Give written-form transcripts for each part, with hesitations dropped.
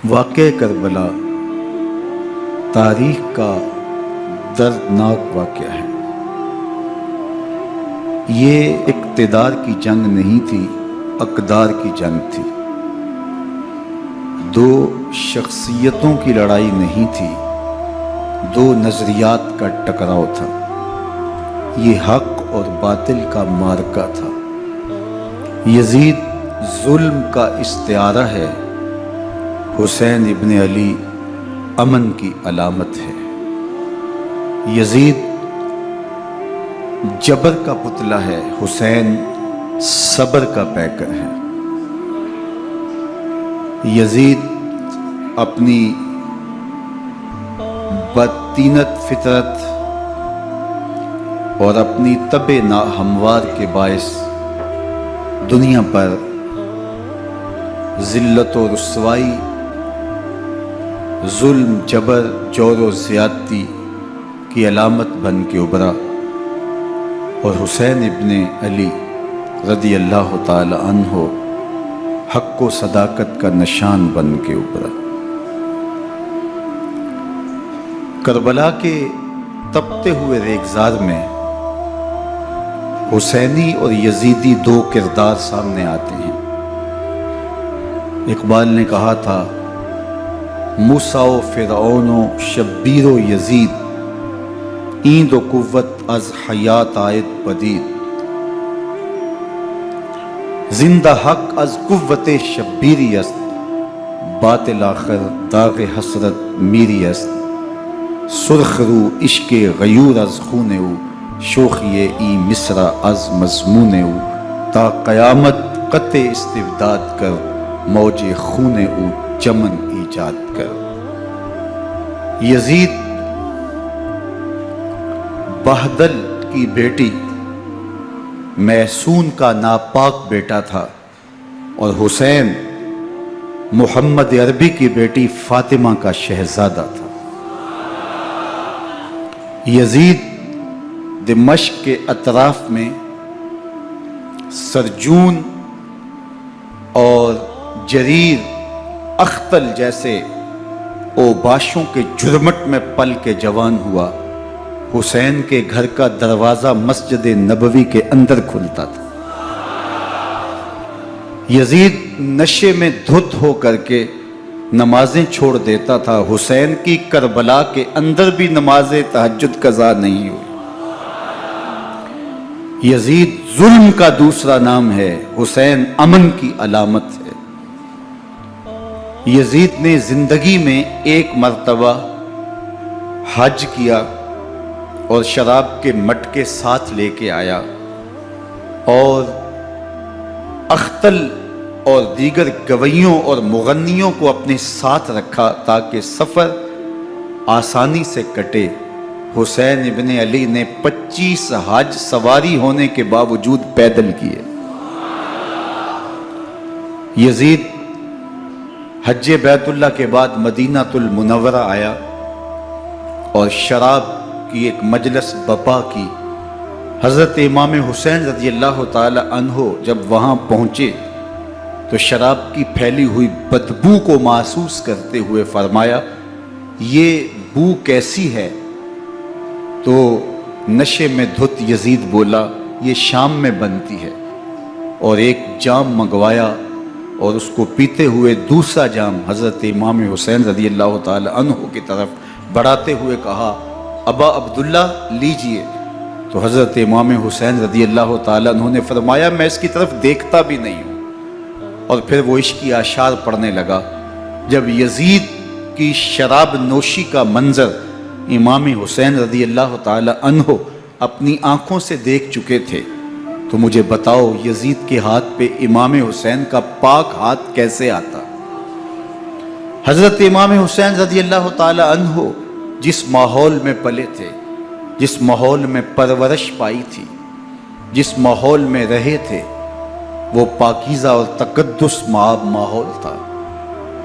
واقعہ کربلا تاریخ کا دردناک واقعہ ہے۔ یہ اقتدار کی جنگ نہیں تھی، اقدار کی جنگ تھی۔ دو شخصیتوں کی لڑائی نہیں تھی، دو نظریات کا ٹکراؤ تھا۔ یہ حق اور باطل کا معرکہ تھا۔ یزید ظلم کا استعارہ ہے، حسین ابن علی امن کی علامت ہے۔ یزید جبر کا پتلا ہے، حسین صبر کا پیکر ہے۔ یزید اپنی بدطینت فطرت اور اپنی طبع ناہموار کے باعث دنیا پر ذلت و رسوائی، ظلم، جبر، جور و زیادتی کی علامت بن کے ابھرا، اور حسین ابن علی رضی اللہ تعالی عنہ حق و صداقت کا نشان بن کے ابھرا۔ کربلا کے تپتے ہوئے ریگزار میں حسینی اور یزیدی دو کردار سامنے آتے ہیں۔ اقبال نے کہا تھا، موسیٰ و فرعون و شبیر و یزید، ایند و قوت از حیات آید پدید، زندہ حق از قوت شبیری است، باطل آخر داغ حسرت میری است، سرخ رو عشق غیور از خون او، شوخی ای مصرع از مضمون او، تا قیامت قطع استبداد کر، موج خون او چمن ایجاد کر۔ یزید بہدل کی بیٹی محسون کا ناپاک بیٹا تھا، اور حسین محمد عربی کی بیٹی فاطمہ کا شہزادہ تھا۔ یزید دمشق کے اطراف میں سرجون اور جریر، اختل جیسے اوباشوں کے جرمٹ میں پل کے جوان ہوا۔ حسین کے گھر کا دروازہ مسجد نبوی کے اندر کھلتا تھا۔ یزید نشے میں دھت ہو کر کے نمازیں چھوڑ دیتا تھا۔ حسین کی کربلا کے اندر بھی نماز تہجد قضا نہیں ہوئی۔ یزید ظلم کا دوسرا نام ہے، حسین امن کی علامت ہے۔ یزید نے زندگی میں ایک مرتبہ حج کیا اور شراب کے مٹکے ساتھ لے کے آیا، اور اختل اور دیگر گویوں اور مغنیوں کو اپنے ساتھ رکھا تاکہ سفر آسانی سے کٹے۔ حسین ابن علی نے 25 حج سواری ہونے کے باوجود پیدل کیے۔ یزید حج بیت اللہ کے بعد مدینہ المنورہ آیا اور شراب کی ایک مجلس بپا کی۔ حضرت امام حسین رضی اللہ تعالی عنہ جب وہاں پہنچے تو شراب کی پھیلی ہوئی بدبو کو محسوس کرتے ہوئے فرمایا، یہ بو کیسی ہے؟ تو نشے میں دھت یزید بولا، یہ شام میں بنتی ہے، اور ایک جام منگوایا اور اس کو پیتے ہوئے دوسرا جام حضرت امام حسین رضی اللہ تعالی عنہ کی طرف بڑھاتے ہوئے کہا، ابا عبداللہ لیجئے۔ تو حضرت امام حسین رضی اللہ تعالی عنہ نے فرمایا، میں اس کی طرف دیکھتا بھی نہیں ہوں، اور پھر وہ عشقی اشعار پڑھنے لگا۔ جب یزید کی شراب نوشی کا منظر امام حسین رضی اللہ تعالی عنہ اپنی آنکھوں سے دیکھ چکے تھے، تو مجھے بتاؤ یزید کے ہاتھ پہ امام حسین کا پاک ہاتھ کیسے آتا؟ حضرت امام حسین رضی اللہ تعالی عنہ جس ماحول میں پلے تھے، جس ماحول میں پرورش پائی تھی، جس ماحول میں رہے تھے، وہ پاکیزہ اور تقدس مآب ماحول تھا۔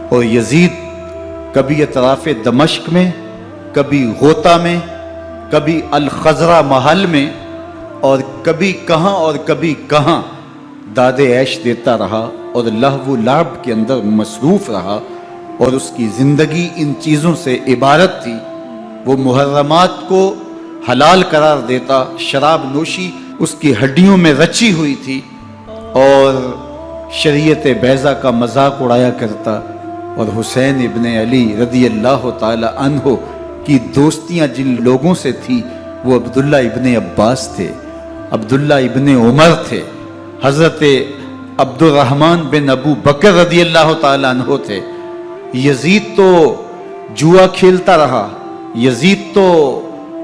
اور یزید کبھی اطراف دمشق میں، کبھی غوطہ میں، کبھی الخضرہ محل میں، اور کبھی کہاں داد عیش دیتا رہا اور لہو و لعب کے اندر مصروف رہا، اور اس کی زندگی ان چیزوں سے عبارت تھی. وہ محرمات کو حلال قرار دیتا، شراب نوشی اس کی ہڈیوں میں رچی ہوئی تھی، اور شریعت بیضا کا مذاق اڑایا کرتا. اور حسین ابن علی رضی اللہ تعالی عنہ کی دوستیاں جن لوگوں سے تھی وہ عبداللہ ابن عباس تھے، عبداللہ ابن عمر تھے، حضرت عبد الرحمن بن ابو بکر رضی اللہ تعالی عنہ تھے. یزید تو جوا کھیلتا رہا، یزید تو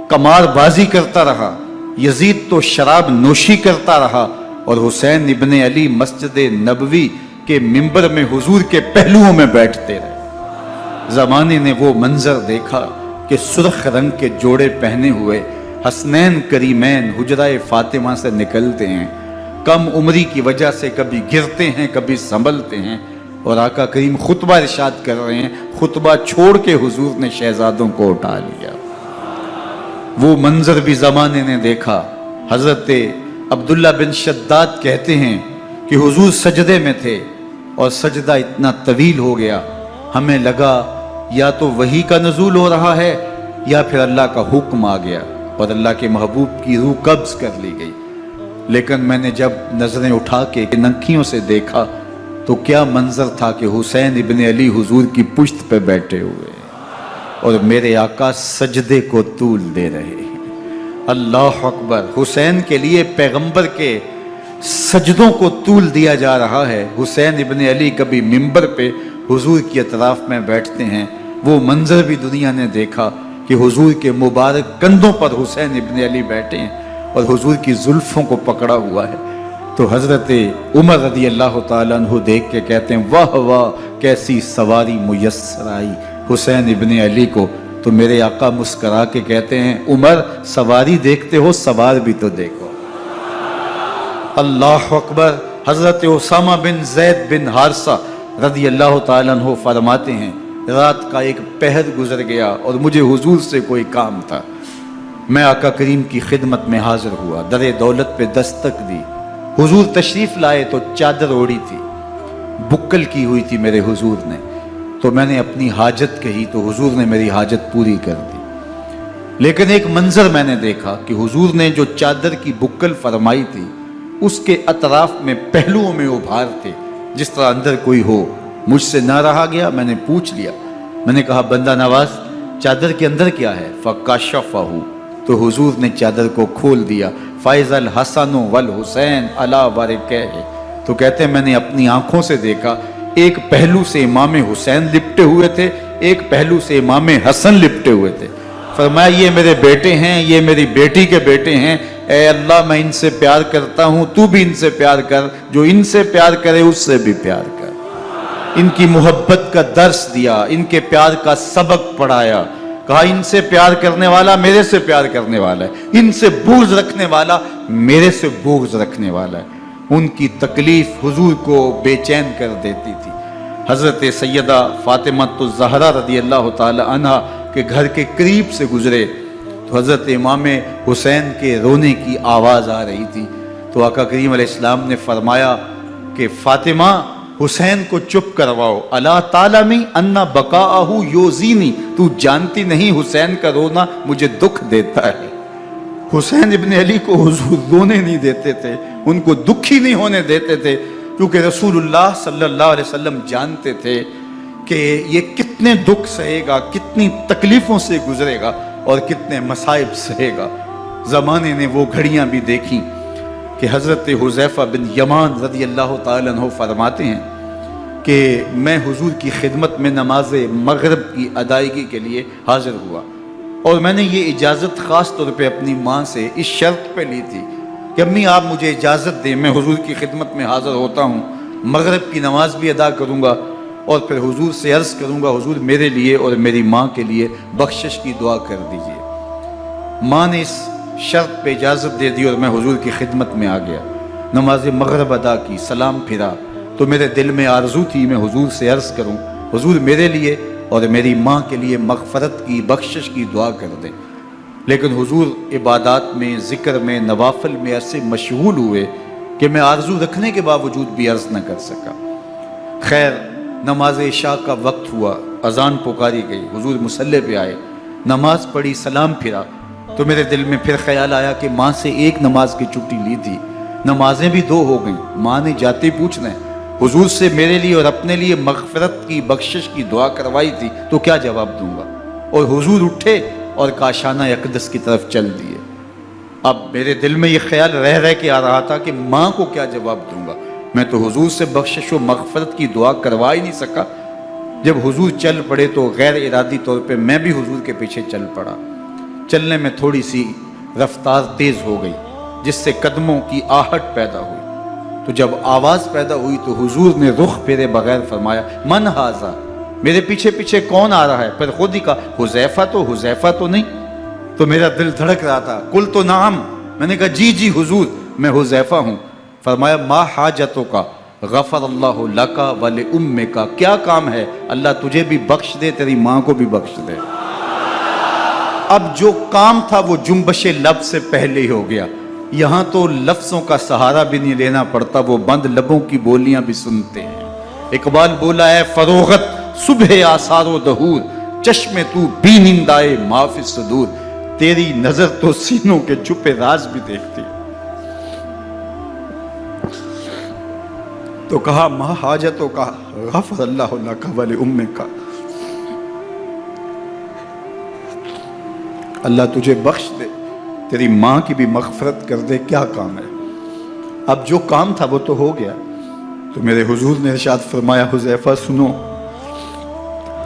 قمار بازی کرتا رہا، یزید تو شراب نوشی کرتا رہا، اور حسین ابن علی مسجد نبوی کے ممبر میں حضور کے پہلوؤں میں بیٹھتے رہے. زمانے نے وہ منظر دیکھا کہ سرخ رنگ کے جوڑے پہنے ہوئے حسنین کریمین حجرہ فاطمہ سے نکلتے ہیں. کم عمری کی وجہ سے کبھی گرتے ہیں، کبھی سنبھلتے ہیں، اور آقا کریم خطبہ ارشاد کر رہے ہیں، خطبہ چھوڑ کے حضور نے شہزادوں کو اٹھا لیا. وہ منظر بھی زمانے نے دیکھا. حضرت عبداللہ بن شداد کہتے ہیں کہ حضور سجدے میں تھے اور سجدہ اتنا طویل ہو گیا، ہمیں لگا یا تو وحی کا نزول ہو رہا ہے یا پھر اللہ کا حکم آ گیا اور اللہ کے محبوب کی روح قبض کر لی گئی. لیکن میں نے جب نظریں اٹھا کے ننکیوں سے دیکھا تو کیا منظر تھا کہ حسین ابن علی حضور کی پشت پہ بیٹھے ہوئے اور میرے آقا سجدے کو طول دے رہے ہیں. اللہ اکبر. حسین کے لیے پیغمبر کے سجدوں کو طول دیا جا رہا ہے. حسین ابن علی کبھی ممبر پہ حضور کی اطراف میں بیٹھتے ہیں. وہ منظر بھی دنیا نے دیکھا کہ حضور کے مبارک کندھوں پر حسین ابن علی بیٹھے ہیں اور حضور کی زلفوں کو پکڑا ہوا ہے. تو حضرت عمر رضی اللہ تعالیٰ عنہ دیکھ کے کہتے ہیں واہ واہ کیسی سواری میسر آئی حسین ابن علی کو. تو میرے آقا مسکرا کے کہتے ہیں عمر سواری دیکھتے ہو سوار بھی تو دیکھو. اللہ اکبر. حضرت اسامہ بن زید بن حارثہ رضی اللہ تعالیٰ عنہ فرماتے ہیں رات کا ایک پہر گزر گیا اور مجھے حضور سے کوئی کام تھا. میں آقا کریم کی خدمت میں حاضر ہوا، در دولت پہ دستک دی. حضور تشریف لائے تو چادر اوڑی تھی، بکل کی ہوئی تھی میرے حضور نے. تو میں نے اپنی حاجت کہی تو حضور نے میری حاجت پوری کر دی. لیکن ایک منظر میں نے دیکھا کہ حضور نے جو چادر کی بکل فرمائی تھی اس کے اطراف میں پہلوؤں میں ابھار تھے جس طرح اندر کوئی ہو. مجھ سے نہ رہا گیا، میں نے پوچھ لیا. میں نے کہا بندہ نواز چادر کے اندر کیا ہے؟ فکاشفہ. تو حضور نے چادر کو کھول دیا. فائز الحسن والحسین علی ورکہ. تو کہتے ہیں میں نے اپنی آنکھوں سے دیکھا ایک پہلو سے امام حسین لپٹے ہوئے تھے، ایک پہلو سے امام حسن لپٹے ہوئے تھے. فرمایا یہ میرے بیٹے ہیں، یہ میری بیٹی کے بیٹے ہیں. اے اللہ میں ان سے پیار کرتا ہوں، تو بھی ان سے پیار کر، جو ان سے پیار کرے اس سے بھی پیار کر. ان کی محبت کا درس دیا، ان کے پیار کا سبق پڑھایا. کہا ان سے پیار کرنے والا میرے سے پیار کرنے والا ہے، ان سے بغض رکھنے والا میرے سے بغض رکھنے والا ہے. ان کی تکلیف حضور کو بے چین کر دیتی تھی. حضرت سیدہ فاطمہ الزہرا رضی اللہ تعالی عنہ کے گھر کے قریب سے گزرے تو حضرت امام حسین کے رونے کی آواز آ رہی تھی. تو آقا کریم علیہ السلام نے فرمایا کہ فاطمہ حسین کو چپ کرواؤ. الا تعلمی ان بقاءہ یوزینی. تو جانتی نہیں حسین کا رونا مجھے دکھ دیتا ہے. حسین ابن علی کو حضور رونے نہیں دیتے تھے، ان کو دکھی نہیں ہونے دیتے تھے، کیونکہ رسول اللہ صلی اللہ علیہ وسلم جانتے تھے کہ یہ کتنے دکھ سہے گا، کتنی تکلیفوں سے گزرے گا اور کتنے مصائب سہے گا. زمانے نے وہ گھڑیاں بھی دیکھیں کہ حضرت حذیفہ بن یمان رضی اللہ تعالیٰ عنہ فرماتے ہیں کہ میں حضور کی خدمت میں نماز مغرب کی ادائیگی کے لیے حاضر ہوا، اور میں نے یہ اجازت خاص طور پہ اپنی ماں سے اس شرط پہ لی تھی کہ امی آپ مجھے اجازت دیں، میں حضور کی خدمت میں حاضر ہوتا ہوں، مغرب کی نماز بھی ادا کروں گا اور پھر حضور سے عرض کروں گا حضور میرے لیے اور میری ماں کے لیے بخشش کی دعا کر دیجئے. ماں نے اس شرط پہ اجازت دے دی اور میں حضور کی خدمت میں آ گیا. نماز مغرب ادا کی، سلام پھرا تو میرے دل میں آرزو تھی میں حضور سے عرض کروں حضور میرے لیے اور میری ماں کے لیے مغفرت کی بخشش کی دعا کر دیں. لیکن حضور عبادات میں، ذکر میں، نوافل میں ایسے مشغول ہوئے کہ میں آرزو رکھنے کے باوجود بھی عرض نہ کر سکا. خیر نماز عشاء کا وقت ہوا، اذان پکاری گئی، حضور مصلی پہ آئے، نماز پڑھی، سلام پھرا، تو میرے دل میں پھر خیال آیا کہ ماں سے ایک نماز کی چھٹی لی تھی، نمازیں بھی 2 ہو گئیں، ماں نے جاتے پوچھنا ہے حضور سے میرے لیے اور اپنے لیے مغفرت کی، بخشش کی دعا کروائی تھی، تو کیا جواب دوں گا؟ اور حضور اٹھے اور کاشانہ اقدس کی طرف چل دیے۔ اب میرے دل میں یہ خیال رہ کے آ رہا تھا کہ ماں کو کیا جواب دوں گا؟ میں تو حضور سے بخشش و مغفرت کی دعا کروا ہی نہیں سکا۔ جب حضور چل پڑے تو غیر ارادی طور پہ میں بھی حضور کے پیچھے چل پڑا۔ چلنے میں تھوڑی سی رفتار تیز ہو گئی، جس سے قدموں کی آہٹ پیدا ہوئی۔ تو جب آواز پیدا ہوئی تو حضور نے رخ پھیرے بغیر فرمایا من ھذا، میرے پیچھے پیچھے کون آ رہا ہے؟ پھر خود ہی کہا حذیفہ تو نہیں؟ تو میرا دل دھڑک رہا تھا، قل تو نعم، میں نے کہا جی حضور میں حذیفہ ہوں۔ فرمایا ما حاجتک غفر اللہ لک ولامک، کیا کام ہے؟ اللہ تجھے بھی بخش دے، تیری ماں کو بھی بخش دے۔ اب جو کام تھا وہ جنبش لب سے پہلے ہی ہو گیا، یہاں تو لفظوں کا سہارا بھی نہیں لینا پڑتا، وہ بند لبوں کی بولیاں بھی سنتے ہیں۔ اقبال بولا ہے فروغت صبح آثار و دہور، چشم تو بی نندائے ما فی الصدور، تیری نظر تو سینوں کے چھپے راز بھی دیکھتی۔ تو کہا ما حاجتوں کا غفر اللہ لک ولامک، اللہ تجھے بخش دے، تیری ماں کی بھی مغفرت کر دے، کیا کام ہے؟ اب جو کام تھا وہ تو ہو گیا۔ تو میرے حضور نے ارشاد فرمایا حذیفہ سنو،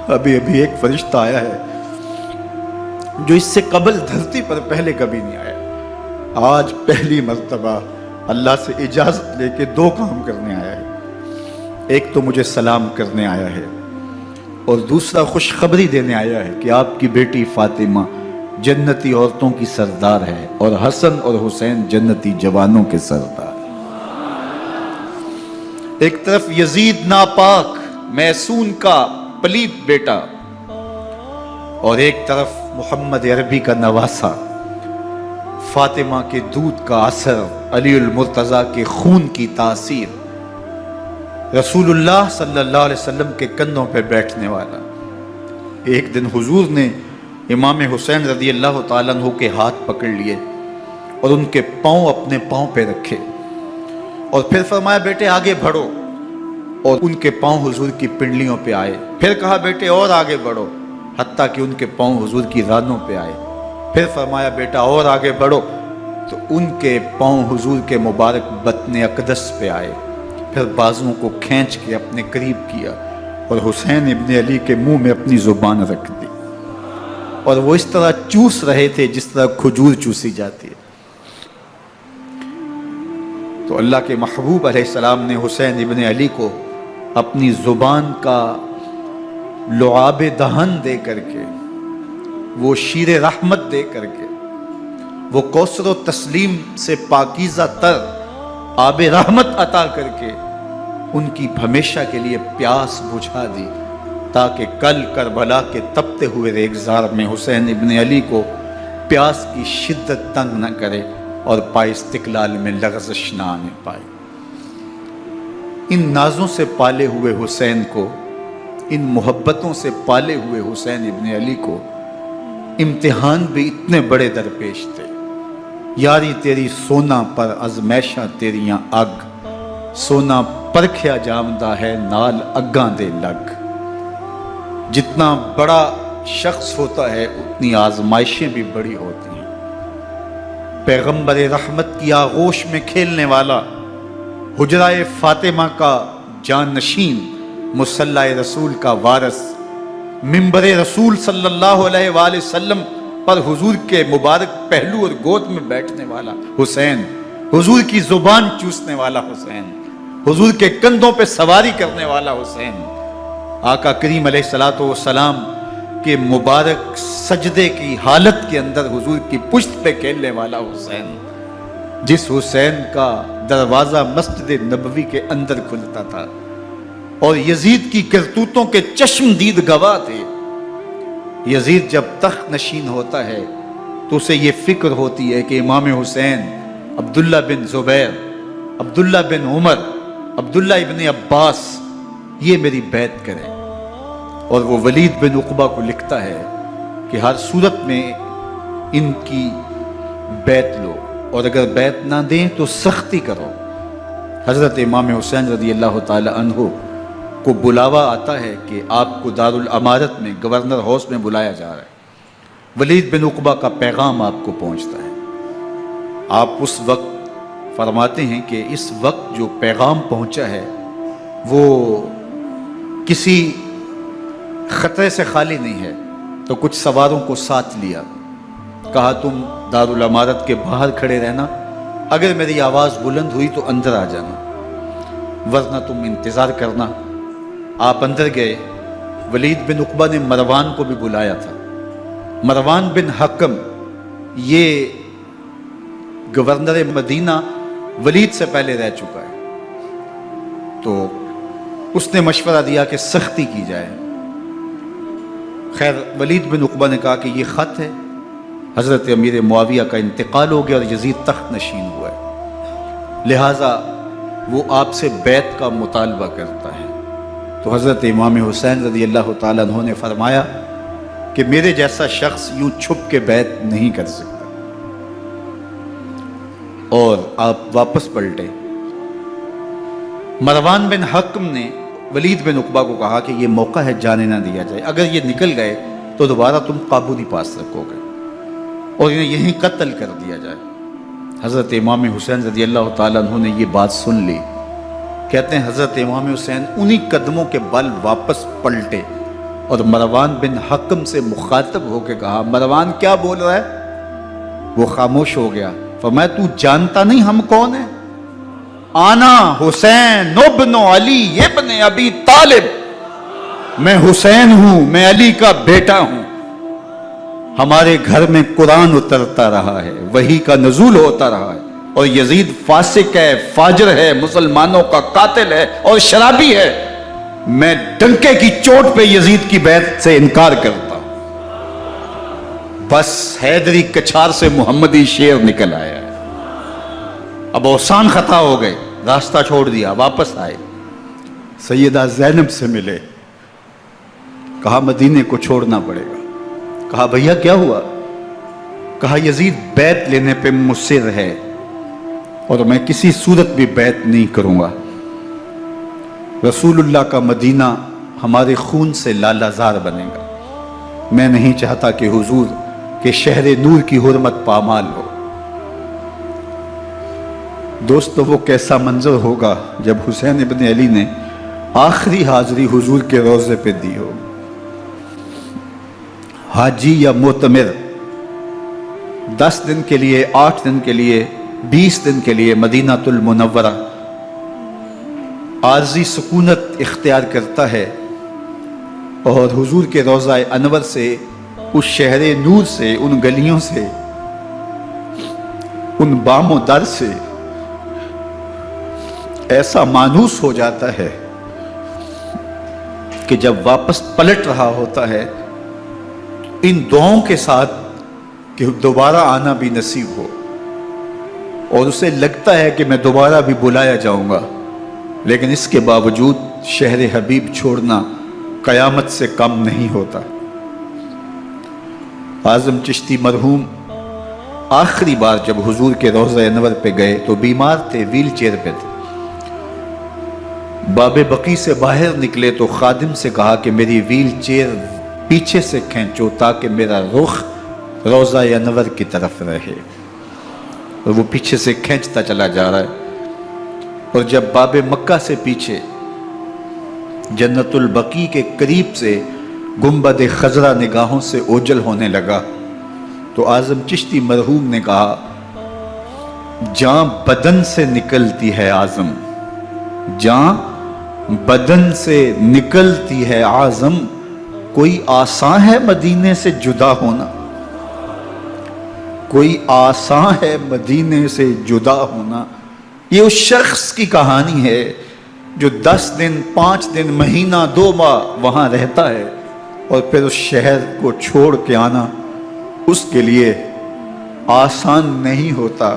ابھی ایک فرشتہ آیا ہے جو اس سے قبل دھرتی پر پہلے کبھی نہیں آیا، آج پہلی مرتبہ اللہ سے اجازت لے کے 2 کام کرنے آیا ہے۔ ایک تو مجھے سلام کرنے آیا ہے، اور دوسرا خوشخبری دینے آیا ہے کہ آپ کی بیٹی فاطمہ جنتی عورتوں کی سردار ہے، اور حسن اور حسین جنتی جوانوں کے سردار۔ ایک طرف یزید ناپاک میسون کا پلیت بیٹا، اور ایک طرف محمد عربی کا نواسا، فاطمہ کے دودھ کا اثر، علی المرتضیٰ کے خون کی تاثیر، رسول اللہ صلی اللہ علیہ وسلم کے کندھوں پہ بیٹھنے والا۔ ایک دن حضور نے امام حسین رضی اللہ تعالیٰ عنہ کے ہاتھ پکڑ لیے اور ان کے پاؤں اپنے پاؤں پہ رکھے، اور پھر فرمایا بیٹے آگے بڑھو، اور ان کے پاؤں حضور کی پنڈلیوں پہ آئے۔ پھر کہا بیٹے اور آگے بڑھو، حتیٰ کہ ان کے پاؤں حضور کی رانوں پہ آئے۔ پھر فرمایا بیٹا اور آگے بڑھو، تو ان کے پاؤں حضور کے مبارک بطن اقدس پہ آئے۔ پھر بازوؤں کو کھینچ کے اپنے قریب کیا اور حسین ابن علی کے منہ میں اپنی زبان رکھ دی، اور وہ اس طرح چوس رہے تھے جس طرح کھجور چوسی جاتی ہے۔ تو اللہ کے محبوب علیہ السلام نے حسین ابن علی کو اپنی زبان کا لعاب دہن دے کر کے، وہ شیر رحمت دے کر کے، وہ کوثر و تسلیم سے پاکیزہ تر آب رحمت عطا کر کے ان کی ہمیشہ کے لیے پیاس بجھا دی، تاکہ کل کربلا کے تپتے ہوئے ریگزار میں حسین ابن علی کو پیاس کی شدت تنگ نہ کرے اور پائے استقلال میں لغزش نہ آنے پائے۔ ان نازوں سے پالے ہوئے حسین کو، ان محبتوں سے پالے ہوئے حسین ابن علی کو امتحان بھی اتنے بڑے درپیش تھے۔ یاری تیری سونا پر ازمیشاں تیریاں اگ، سونا پرکھیا جامدہ ہے نال اگاں دے لگ۔ جتنا بڑا شخص ہوتا ہے اتنی آزمائشیں بھی بڑی ہوتی ہیں۔ پیغمبر رحمت کی آغوش میں کھیلنے والا، حجرہ فاطمہ کا جانشین، مصلی رسول کا وارث، منبر رسول صلی اللہ علیہ وآلہ وسلم پر حضور کے مبارک پہلو اور گود میں بیٹھنے والا حسین، حضور کی زبان چوسنے والا حسین، حضور کے کندھوں پہ سواری کرنے والا حسین، آقا کریم علیہ الصلوۃ والسلام کے مبارک سجدے کی حالت کے اندر حضور کی پشت پہ کھیلنے والا حسین، جس حسین کا دروازہ مسجد نبوی کے اندر کھلتا تھا اور یزید کی کرتوتوں کے چشم دید گواہ تھے۔ یزید جب تخت نشین ہوتا ہے تو اسے یہ فکر ہوتی ہے کہ امام حسین، عبداللہ بن زبیر، عبداللہ بن عمر، عبداللہ ابن عباس یہ میری بیعت کریں۔ اور وہ ولید بن عقبہ کو لکھتا ہے کہ ہر صورت میں ان کی بیعت لو، اور اگر بیعت نہ دیں تو سختی کرو۔ حضرت امام حسین رضی اللہ تعالی عنہ کو بلاوا آتا ہے کہ آپ کو دارالامارت میں گورنر ہاؤس میں بلایا جا رہا ہے۔ ولید بن عقبہ کا پیغام آپ کو پہنچتا ہے۔ آپ اس وقت فرماتے ہیں کہ اس وقت جو پیغام پہنچا ہے وہ کسی خطرے سے خالی نہیں ہے، تو کچھ سواروں کو ساتھ لیا، کہا تم دارالامارت کے باہر کھڑے رہنا، اگر میری آواز بلند ہوئی تو اندر آ جانا، ورنہ تم انتظار کرنا۔ آپ اندر گئے۔ ولید بن عقبہ نے مروان کو بھی بلایا تھا۔ مروان بن حکم یہ گورنر مدینہ ولید سے پہلے رہ چکا ہے، تو اس نے مشورہ دیا کہ سختی کی جائے۔ خیر ولید بن عقبہ نے کہا کہ یہ خط ہے، حضرت امیر معاویہ کا انتقال ہو گیا اور یزید تخت نشین ہوا ہے، لہٰذا وہ آپ سے بیعت کا مطالبہ کرتا ہے۔ تو حضرت امام حسین رضی اللہ تعالیٰ عنہ نے فرمایا کہ میرے جیسا شخص یوں چھپ کے بیعت نہیں کر سکتا، اور آپ واپس پلٹے۔ مروان بن حکم نے ولید بن عقبہ کو کہا کہ یہ موقع ہے، جانے نہ دیا جائے، اگر یہ نکل گئے تو دوبارہ تم قابو نہیں پا سکو گے، اور انہیں یہیں قتل کر دیا جائے۔ حضرت امام حسین رضی اللہ تعالیٰ عنہ نے یہ بات سن لی۔ کہتے ہیں حضرت امام حسین انہی قدموں کے بل واپس پلٹے اور مروان بن حکم سے مخاطب ہو کے کہا، مروان کیا بول رہا ہے؟ وہ خاموش ہو گیا۔ فرمایا تو جانتا نہیں ہم کون ہیں؟ آنا حسین ابن علی ابن ابی طالب، میں حسین ہوں، میں علی کا بیٹا ہوں، ہمارے گھر میں قرآن اترتا رہا ہے، وحی کا نزول ہوتا رہا ہے، اور یزید فاسق ہے، فاجر ہے، مسلمانوں کا قاتل ہے اور شرابی ہے، میں ڈنکے کی چوٹ پہ یزید کی بیعت سے انکار کرتا ہوں۔ بس حیدری کچھار سے محمدی شیر نکل آیا ہے۔ اب اوسان خطا ہو گئے، راستہ چھوڑ دیا، واپس آئے، سیدہ زینب سے ملے، کہا مدینے کو چھوڑنا پڑے گا۔ کہا بھیا کیا ہوا؟ کہا یزید بیعت لینے پہ مصر ہے اور میں کسی صورت بھی بیعت نہیں کروں گا۔ رسول اللہ کا مدینہ ہمارے خون سے لالہ زار بنے گا، میں نہیں چاہتا کہ حضور کے شہر نور کی حرمت پامال ہو۔ دوستو وہ کیسا منظر ہوگا جب حسین ابن علی نے آخری حاضری حضور کے روضے پہ دی ہو۔ حاجی یا معتمر 10 دن کے لیے، 8 دن کے لیے، 20 دن کے لیے مدینہ المنورہ عارضی سکونت اختیار کرتا ہے، اور حضور کے روضہ انور سے، اس شہر نور سے، ان گلیوں سے، ان بام و در سے ایسا مانوس ہو جاتا ہے کہ جب واپس پلٹ رہا ہوتا ہے ان دعاؤں کے ساتھ کہ دوبارہ آنا بھی نصیب ہو، اور اسے لگتا ہے کہ میں دوبارہ بھی بلایا جاؤں گا، لیکن اس کے باوجود شہر حبیب چھوڑنا قیامت سے کم نہیں ہوتا۔ اعظم چشتی مرحوم آخری بار جب حضور کے روضہ انور پہ گئے تو بیمار تھے، ویل چیئر پہ تھے۔ باب بقی سے باہر نکلے تو خادم سے کہا کہ میری ویل چیئر پیچھے سے کھینچو تاکہ میرا رخ روضہ انور کی طرف رہے، اور وہ پیچھے سے کھینچتا چلا جا رہا ہے، اور جب باب مکہ سے پیچھے جنت البقیع کے قریب سے گنبد خضرا نگاہوں سے اوجل ہونے لگا تو اعظم چشتی مرحوم نے کہا، جان بدن سے نکلتی ہے اعظم، جان بدن سے نکلتی ہے اعظم، کوئی آسان ہے مدینے سے جدا ہونا، کوئی آسان ہے مدینے سے جدا ہونا۔ یہ اس شخص کی کہانی ہے جو 10 دن، 5 دن، مہینہ، 2 ماہ وہاں رہتا ہے، اور پھر اس شہر کو چھوڑ کے آنا اس کے لیے آسان نہیں ہوتا۔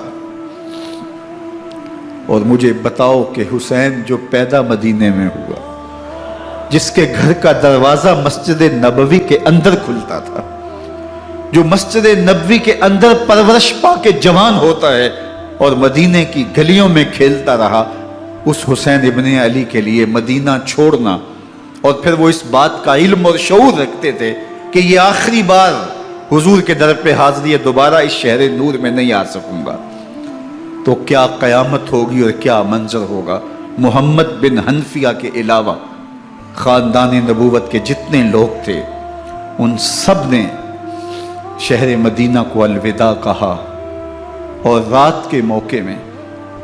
اور مجھے بتاؤ کہ حسین جو پیدا مدینے میں ہوا، جس کے گھر کا دروازہ مسجد نبوی کے اندر کھلتا تھا، جو مسجد نبوی کے اندر پرورش پا کے جوان ہوتا ہے اور مدینے کی گلیوں میں کھیلتا رہا، اس حسین ابن علی کے لیے مدینہ چھوڑنا، اور پھر وہ اس بات کا علم اور شعور رکھتے تھے کہ یہ آخری بار حضور کے در پہ حاضری ہے، دوبارہ اس شہر نور میں نہیں آ سکوں گا، تو کیا قیامت ہوگی اور کیا منظر ہوگا۔ محمد بن حنفیہ کے علاوہ خاندان نبوت کے جتنے لوگ تھے ان سب نے شہر مدینہ کو الوداع کہا، اور رات کے موقع میں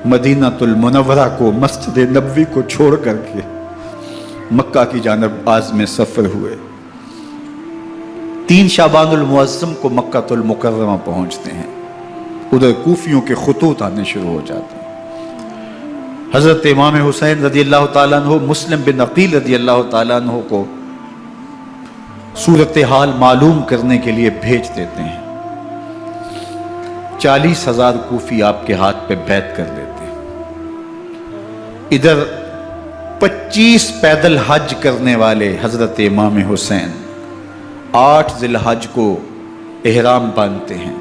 مدینہ المنورہ کو، مسجد نبوی کو چھوڑ کر کے مکہ کی جانب عازم سفر ہوئے۔ 3 شعبان المعظم کو مکہ المکرمہ پہنچتے ہیں، ادھر کوفیوں کے خطوط آنے شروع ہو جاتے ہیں۔ حضرت امام حسین رضی اللہ تعالیٰ عنہ مسلم بن عقیل رضی اللہ تعالیٰ عنہ کو صورتحال معلوم کرنے کے لیے بھیج دیتے ہیں۔ 40,000 کوفی آپ کے ہاتھ پہ بیعت کر لیتے ہیں۔ ادھر 25 پیدل حج کرنے والے حضرت امام حسین 8 ذی الحج کو احرام باندھتے ہیں،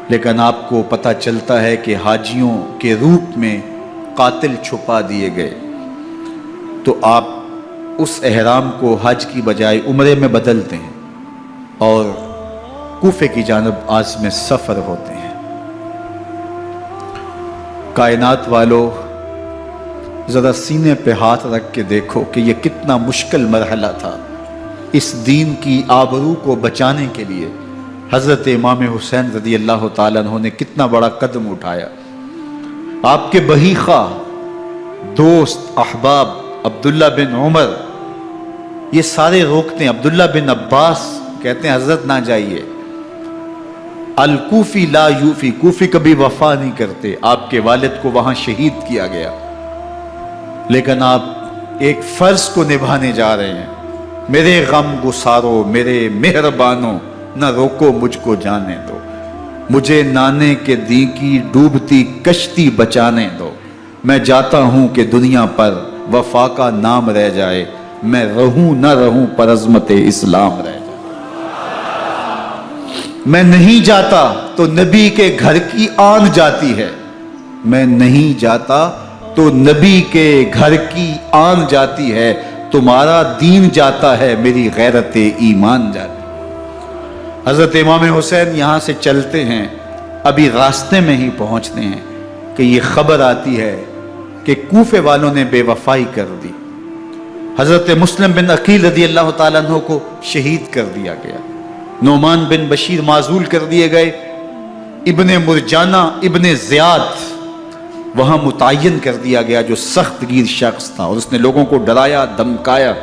لیکن آپ کو پتہ چلتا ہے کہ حاجیوں کے روپ میں قاتل چھپا دیے گئے، تو آپ اس احرام کو حج کی بجائے عمرے میں بدلتے ہیں اور کوفے کی جانب عازم سفر ہوتے ہیں۔ کائنات والو، ذرا سینے پہ ہاتھ رکھ کے دیکھو کہ یہ کتنا مشکل مرحلہ تھا۔ اس دین کی آبرو کو بچانے کے لیے حضرت امام حسین رضی اللہ تعالیٰ عنہ نے کتنا بڑا قدم اٹھایا۔ آپ کے بہی خواہ، دوست، احباب عبداللہ بن عمر یہ سارے روکتے ہیں۔ عبداللہ بن عباس کہتے ہیں حضرت نہ جائیے، الکوفی لا یوفی، کوفی کبھی وفا نہیں کرتے، آپ کے والد کو وہاں شہید کیا گیا، لیکن آپ ایک فرض کو نبھانے جا رہے ہیں۔ میرے غم گسارو، میرے مہربانوں، نہ روکو مجھ کو جانے دو، مجھے نانے کے دی کی ڈوبتی کشتی بچانے دو، میں جاتا ہوں کہ دنیا پر وفا کا نام رہ جائے، میں رہوں نہ رہوں پر عظمت اسلام رہ جائے۔ میں نہیں جاتا تو نبی کے گھر کی آن جاتی ہے، میں نہیں جاتا تو نبی کے گھر کی آن جاتی ہے، تمہارا دین جاتا ہے، میری غیرت ایمان جاتی ہے۔ حضرت امام حسین یہاں سے چلتے ہیں، ابھی راستے میں ہی پہنچتے ہیں کہ یہ خبر آتی ہے کہ کوفے والوں نے بے وفائی کر دی، حضرت مسلم بن عقیل رضی اللہ تعالیٰ عنہ کو شہید کر دیا گیا، نعمان بن بشیر معزول کر دیے گئے، ابن مرجانہ ابن زیاد وہاں متعین کر دیا گیا جو سخت گیر شخص تھا، اور اس نے لوگوں کو ڈرایا، دھمکایا،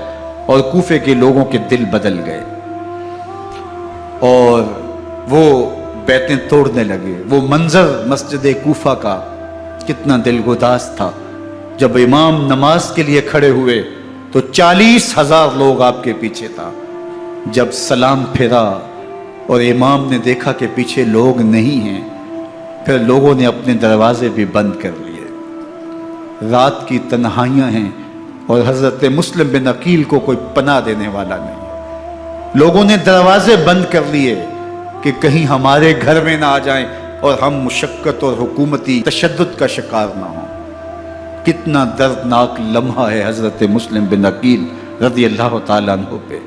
اور کوفے کے لوگوں کے دل بدل گئے اور وہ بیعتیں توڑنے لگے۔ وہ منظر مسجد کوفہ کا کتنا دل گداز تھا، جب امام نماز کے لیے کھڑے ہوئے تو 40,000 لوگ آپ کے پیچھے تھا۔ جب سلام پھیرا اور امام نے دیکھا کہ پیچھے لوگ نہیں ہیں، پھر لوگوں نے اپنے دروازے بھی بند کر لیے۔ رات کی تنہائیاں ہیں اور حضرت مسلم بن عقیل کو کوئی پناہ دینے والا نہیں، لوگوں نے دروازے بند کر لیے کہ کہیں ہمارے گھر میں نہ آ جائیں اور ہم مشقت اور حکومتی تشدد کا شکار نہ ہوں۔ کتنا دردناک لمحہ ہے حضرت مسلم بن عقیل رضی اللہ تعالیٰ عنہ پہ،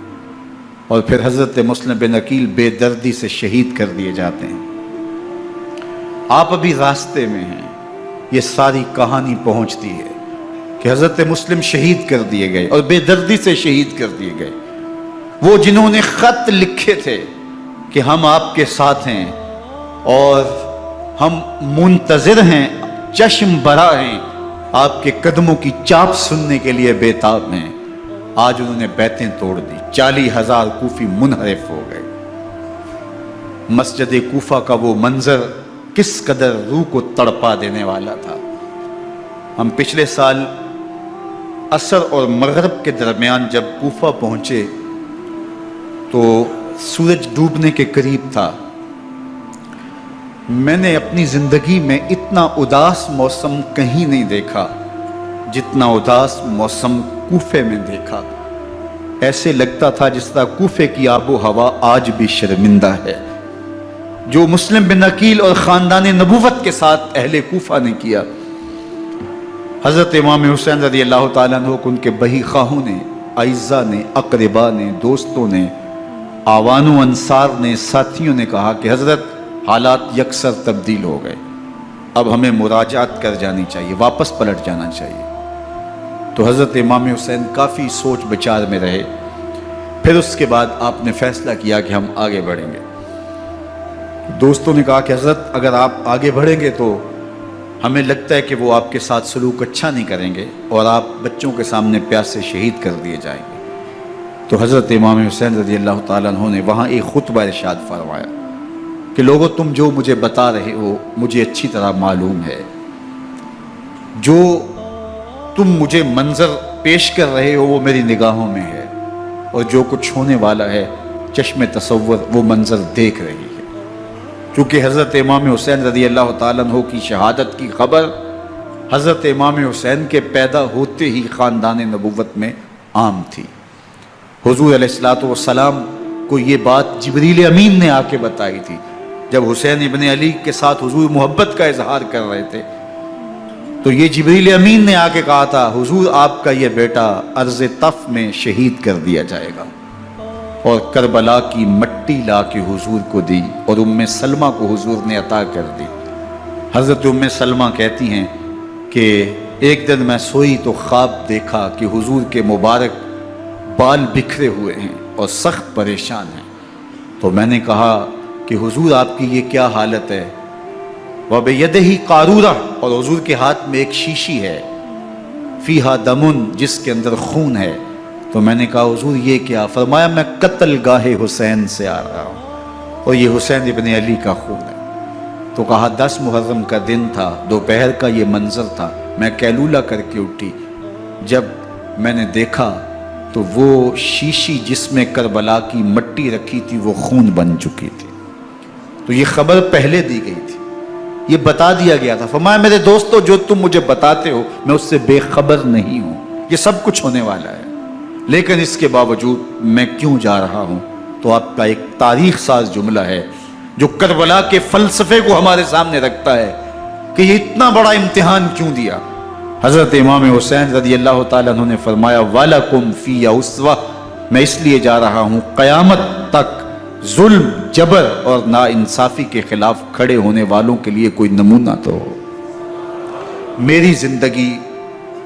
اور پھر حضرت مسلم بن عقیل بے دردی سے شہید کر دیے جاتے ہیں۔ آپ ابھی راستے میں ہیں، یہ ساری کہانی پہنچتی ہے کہ حضرت مسلم شہید کر دیے گئے اور بے دردی سے شہید کر دیے گئے۔ وہ جنہوں نے خط لکھے تھے کہ ہم آپ کے ساتھ ہیں اور ہم منتظر ہیں، چشم بھرا ہیں، آپ کے قدموں کی چاپ سننے کے لیے بیتاب ہیں، آج انہوں نے بیعتیں توڑ دی۔ 40,000 کوفی منحرف ہو گئے۔ مسجد کوفہ کا وہ منظر کس قدر روح کو تڑپا دینے والا تھا۔ ہم پچھلے سال عصر اور مغرب کے درمیان جب کوفہ پہنچے تو سورج ڈوبنے کے قریب تھا۔ میں نے اپنی زندگی میں اتنا اداس موسم کہیں نہیں دیکھا جتنا اداس موسم کوفے میں دیکھا۔ ایسے لگتا تھا جس طرح کوفے کی آب و ہوا آج بھی شرمندہ ہے۔ جو مسلم بن عقیل اور خاندان نبوت کے ساتھ اہل کوفہ نے کیا، حضرت امام حسین رضی اللہ تعالیٰ عنہ کو ان کے بہی خواہوں نے، اعزاء نے، اقربا نے، دوستوں نے، آوان و انصار نے، ساتھیوں نے کہا کہ حضرت حالات یکسر تبدیل ہو گئے، اب ہمیں مراجعت کر جانی چاہیے، واپس پلٹ جانا چاہیے۔ تو حضرت امام حسین کافی سوچ بچار میں رہے، پھر اس کے بعد آپ نے فیصلہ کیا کہ ہم آگے بڑھیں گے۔ دوستوں نے کہا کہ حضرت اگر آپ آگے بڑھیں گے تو ہمیں لگتا ہے کہ وہ آپ کے ساتھ سلوک اچھا نہیں کریں گے اور آپ بچوں کے سامنے پیاسے شہید کر دیے جائیں گے۔ تو حضرت امام حسین رضی اللہ تعالیٰ عنہ نے وہاں ایک خطبہ ارشاد فرمایا کہ لوگوں تم جو مجھے بتا رہے ہو مجھے اچھی طرح معلوم ہے، جو تم مجھے منظر پیش کر رہے ہو وہ میری نگاہوں میں ہے، اور جو کچھ ہونے والا ہے چشم تصور وہ منظر دیکھ رہی ہے۔ چونکہ حضرت امام حسین رضی اللہ تعالیٰ عنہ کی شہادت کی خبر حضرت امام حسین کے پیدا ہوتے ہی خاندان نبوت میں عام تھی۔ حضور علیہ الصلوۃ والسلام کو یہ بات جبریل امین نے آ کے بتائی تھی جب حسین ابن علی کے ساتھ حضور محبت کا اظہار کر رہے تھے، تو یہ جبریل امین نے آ کے کہا تھا حضور آپ کا یہ بیٹا ارض طف میں شہید کر دیا جائے گا، اور کربلا کی مٹی لا کے حضور کو دی اور ام سلمہ کو حضور نے عطا کر دی۔ حضرت ام سلمہ کہتی ہیں کہ ایک دن میں سوئی تو خواب دیکھا کہ حضور کے مبارک بال بکھرے ہوئے ہیں اور سخت پریشان ہیں، تو میں نے کہا کہ حضور آپ کی یہ کیا حالت ہے؟ وَبِيَدِهِ قَارُورَةٌ، اور حضور کے ہاتھ میں ایک شیشی ہے، فِيهَا دَمٌ، جس کے اندر خون ہے۔ تو میں نے کہا حضور یہ کیا؟ فرمایا میں قتل گاہ حسین سے آ رہا ہوں اور یہ حسین ابن علی کا خون ہے۔ تو کہا 10 محرم کا دن تھا، دوپہر کا یہ منظر تھا، میں کیلولہ کر کے اٹھی، جب میں نے دیکھا تو وہ شیشی جس میں کربلا کی مٹی رکھی تھی وہ خون بن چکی تھی۔ تو یہ خبر پہلے دی گئی تھی، یہ بتا دیا گیا تھا۔ فرمایا میرے دوستو جو تم مجھے بتاتے ہو میں اس سے بے خبر نہیں ہوں، یہ سب کچھ ہونے والا ہے، لیکن اس کے باوجود میں کیوں جا رہا ہوں؟ تو آپ کا ایک تاریخ ساز جملہ ہے جو کربلا کے فلسفے کو ہمارے سامنے رکھتا ہے کہ یہ اتنا بڑا امتحان کیوں دیا۔ حضرت امام حسین رضی اللہ تعالیٰ عنہ نے فرمایا وَلَكُمْ فِيَّ أُسْوَةٌ، میں اس لیے جا رہا ہوں قیامت تک ظلم، جبر اور ناانصافی کے خلاف کھڑے ہونے والوں کے لیے کوئی نمونہ تو ہو۔ میری زندگی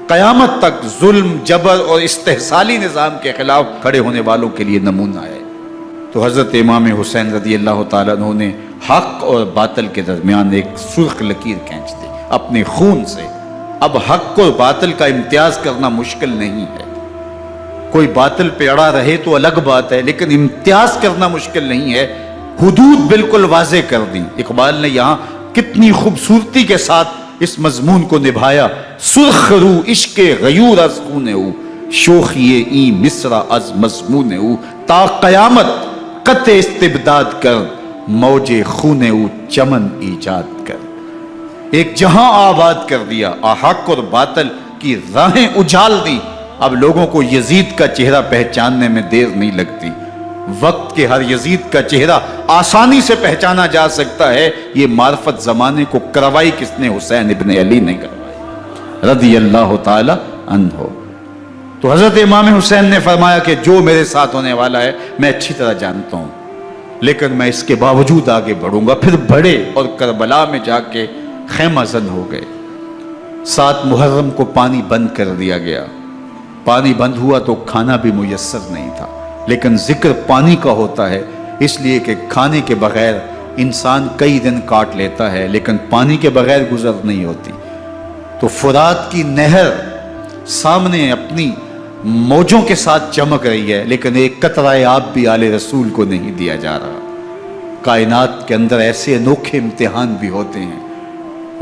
قیامت تک ظلم، جبر اور استحصالی نظام کے خلاف کھڑے ہونے والوں کے لیے نمونہ ہے۔ تو حضرت امام حسین رضی اللہ تعالیٰ عنہ نے حق اور باطل کے درمیان ایک سرخ لکیر کھینچ دی اپنے خون سے۔ اب حق اور باطل کا امتیاز کرنا مشکل نہیں ہے، کوئی باطل پہ اڑا رہے تو الگ بات ہے، لیکن امتیاز کرنا مشکل نہیں ہے۔ حدود بالکل واضح کر دی۔ اقبال نے یہاں کتنی خوبصورتی کے ساتھ اس مضمون کو نبھایا۔ سرخ رو عشق غیور از خون او، شوخی ای مصرع از مضمون او، تا قیامت قطع استبداد کر، موج خون او چمن ایجاد کر۔ ایک جہاں آباد کر دیا، حق اور باطل کی راہیں اجال دی۔ اب لوگوں کو یزید کا چہرہ پہچاننے میں دیر نہیں لگتی، وقت کے ہر یزید کا چہرہ آسانی سے پہچانا جا سکتا ہے۔ یہ معرفت زمانے کو کروائی کس نے؟ حسین ابن علی نے کروائی رضی اللہ تعالی عنہ۔ تو حضرت امام حسین نے فرمایا کہ جو میرے ساتھ ہونے والا ہے میں اچھی طرح جانتا ہوں، لیکن میں اس کے باوجود آگے بڑھوں گا۔ پھر بڑھے اور کربلا میں جا کے خیمہ زن ہو گئے۔ 7 محرم کو پانی بند کر دیا گیا۔ پانی بند ہوا تو کھانا بھی میسر نہیں تھا، لیکن ذکر پانی کا ہوتا ہے اس لیے کہ کھانے کے بغیر انسان کئی دن کاٹ لیتا ہے، لیکن پانی کے بغیر گزر نہیں ہوتی۔ تو فرات کی نہر سامنے اپنی موجوں کے ساتھ چمک رہی ہے، لیکن ایک قطرہ آب بھی آل رسول کو نہیں دیا جا رہا۔ کائنات کے اندر ایسے انوکھے امتحان بھی ہوتے ہیں۔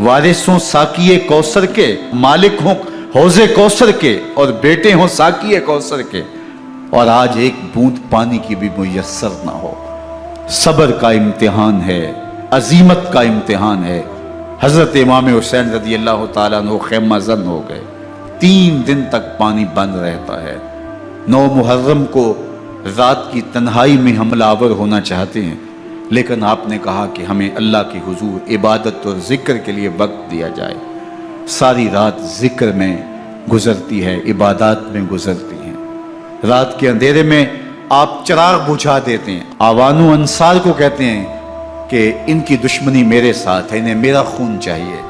وارث ہوں ساقی کوثر کے، مالک ہوں حوض کوثر کے، اور بیٹے ہوں ساقی کوثر کے، اور آج ایک بوند پانی کی بھی میسر نہ ہو۔ صبر کا امتحان ہے، عزیمت کا امتحان ہے۔ حضرت امام حسین رضی اللہ تعالیٰ عنہ خیمہ زن ہو گئے۔ 3 دن تک پانی بند رہتا ہے۔ 9 محرم کو رات کی تنہائی میں حملہ آور ہونا چاہتے ہیں، لیکن آپ نے کہا کہ ہمیں اللہ کے حضور عبادت اور ذکر کے لیے وقت دیا جائے۔ ساری رات ذکر میں گزرتی ہے، عبادات میں گزرتی ہیں۔ رات کے اندھیرے میں آپ چراغ بجھا دیتے ہیں۔ آوان و انصار کو کہتے ہیں کہ ان کی دشمنی میرے ساتھ ہے، انہیں میرا خون چاہیے،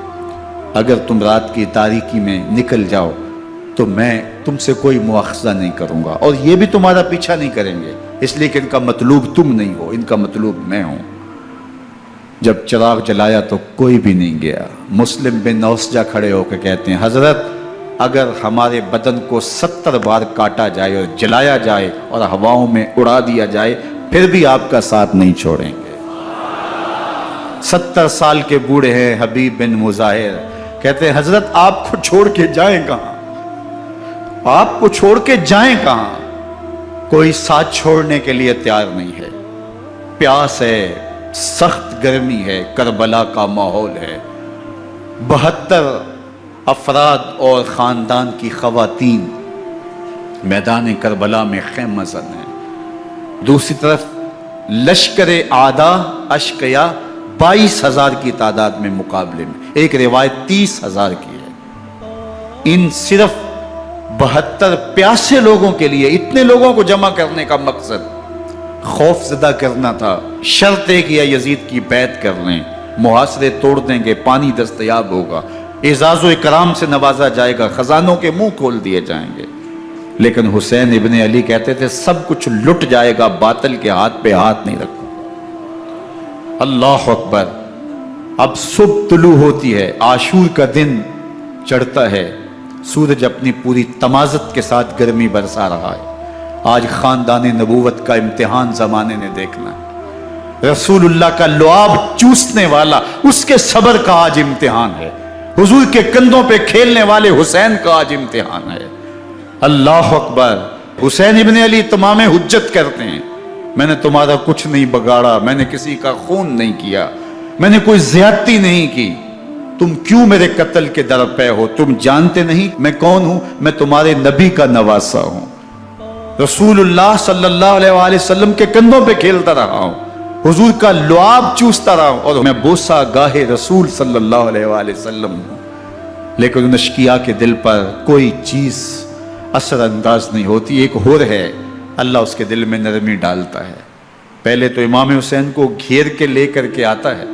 اگر تم رات کی تاریکی میں نکل جاؤ تو میں تم سے کوئی مواخذہ نہیں کروں گا، اور یہ بھی تمہارا پیچھا نہیں کریں گے، اس لیے کہ ان کا مطلوب تم نہیں ہو، ان کا مطلوب میں ہوں۔ جب چراغ جلایا تو کوئی بھی نہیں گیا۔ مسلم بن نوسجہ کھڑے ہو کے کہتے ہیں حضرت اگر ہمارے بدن کو 70 بار کاٹا جائے اور جلایا جائے اور ہواؤں میں اڑا دیا جائے پھر بھی آپ کا ساتھ نہیں چھوڑیں گے۔ 70 سال کے بوڑھے ہیں حبیب بن مظاہر، کہتے ہیں حضرت آپ کو چھوڑ کے جائیں کہاں، آپ کو چھوڑ کے جائیں کہاں؟ کوئی ساتھ چھوڑنے کے لیے تیار نہیں ہے۔ پیاس ہے، سخت گرمی ہے، کربلا کا ماحول ہے، 72 افراد اور خاندان کی خواتین میدان کربلا میں خیمہ زن ہیں۔ دوسری طرف لشکر اعداء اشقیا 22,000 کی تعداد میں مقابلے میں، ایک روایت 30,000 کی ہے۔ ان صرف 72 پیاسے لوگوں کے لیے اتنے لوگوں کو جمع کرنے کا مقصد خوف زدہ کرنا تھا۔ شرط ہے کہ یزید کی بیعت کر لیں، محاصرے توڑ دیں گے، پانی دستیاب ہوگا، اعزاز و اکرام سے نوازا جائے گا، خزانوں کے منہ کھول دیے جائیں گے۔ لیکن حسین ابن علی کہتے تھے سب کچھ لٹ جائے گا، باطل کے ہاتھ پہ ہاتھ نہیں رکھوں گا۔ اللہ اکبر۔ اب صبح طلوع ہوتی ہے، عاشور کا دن چڑھتا ہے، سورج اپنی پوری تمازت کے ساتھ گرمی برسا رہا ہے۔ آج خاندان نبوت کا امتحان زمانے نے دیکھنا ہے۔ رسول اللہ کا لعاب چوسنے والا اس کے صبر کا آج امتحان ہے۔ حضور کے کندھوں پہ کھیلنے والے حسین کا آج امتحان ہے۔ اللہ اکبر۔ حسین ابن علی تمام حجت کرتے ہیں میں نے تمہارا کچھ نہیں بگاڑا، میں نے کسی کا خون نہیں کیا، میں نے کوئی زیادتی نہیں کی، تم کیوں میرے قتل کے در پہ ہو؟ تم جانتے نہیں میں کون ہوں؟ میں تمہارے نبی کا نواسا ہوں، رسول اللہ صلی اللہ علیہ وآلہ وسلم کے کندھوں پہ کھیلتا رہا ہوں، حضور کا لعاب چوستا رہا ہوں، اور میں بوسہ گاہ رسول صلی اللہ علیہ وآلہ وسلم ہوں۔ لیکن ان اشقیاء کے دل پر کوئی چیز اثر انداز نہیں ہوتی۔ ایک ہور ہے، اللہ اس کے دل میں نرمی ڈالتا ہے۔ پہلے تو امام حسین کو گھیر کے لے کر کے آتا ہے،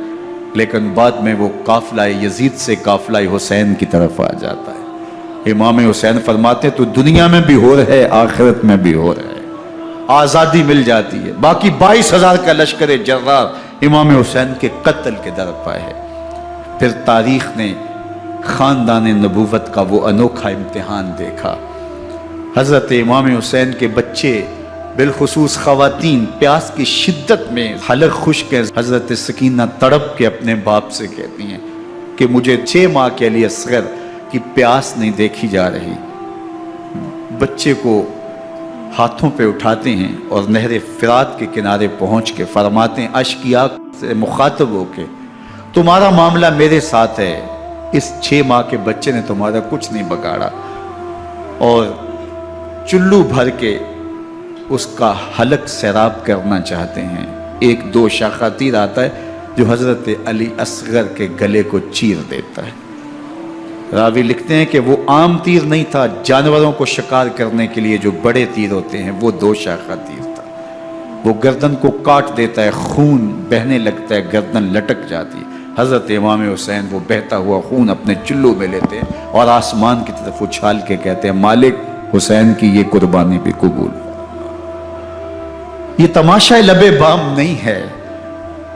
لیکن بعد میں وہ قافلہ یزید سے قافلہ حسین کی طرف آ جاتا ہے۔ امام حسین فرماتے ہیں تو دنیا میں بھی ہو رہے، آخرت میں بھی ہو رہے، آزادی مل جاتی ہے۔ باقی 22,000 کا لشکر جرار امام حسین کے قتل کے در پہ ہے۔ پھر تاریخ نے خاندان نبوت کا وہ انوکھا امتحان دیکھا۔ حضرت امام حسین کے بچے بالخصوص خواتین پیاس کی شدت میں حلق خشک ہے۔ حضرت سکینہ تڑپ کے اپنے باپ سے کہتی ہیں کہ مجھے 6 ماہ کے علی اصغر کی پیاس نہیں دیکھی جا رہی۔ بچے کو ہاتھوں پہ اٹھاتے ہیں اور نہر فرات کے کنارے پہنچ کے فرماتے ہیں اشقیاء سے مخاطب ہو کے تمہارا معاملہ میرے ساتھ ہے، اس 6 ماہ کے بچے نے تمہارا کچھ نہیں بگاڑا، اور چلو بھر کے اس کا حلق سیراب کرنا چاہتے ہیں۔ ایک 2 شاخہ تیر آتا ہے جو حضرت علی اصغر کے گلے کو چیر دیتا ہے۔ راوی لکھتے ہیں کہ وہ عام تیر نہیں تھا، جانوروں کو شکار کرنے کے لیے جو بڑے تیر ہوتے ہیں وہ 2 شاخہ تیر تھا۔ وہ گردن کو کاٹ دیتا ہے، خون بہنے لگتا ہے، گردن لٹک جاتی ہے۔ حضرت امام حسین وہ بہتا ہوا خون اپنے چلو میں لیتے ہیں اور آسمان کی طرف اچھال کے کہتے ہیں مالک حسین کی یہ قربانی بھی قبول۔ یہ تماشا لبے بام نہیں ہے۔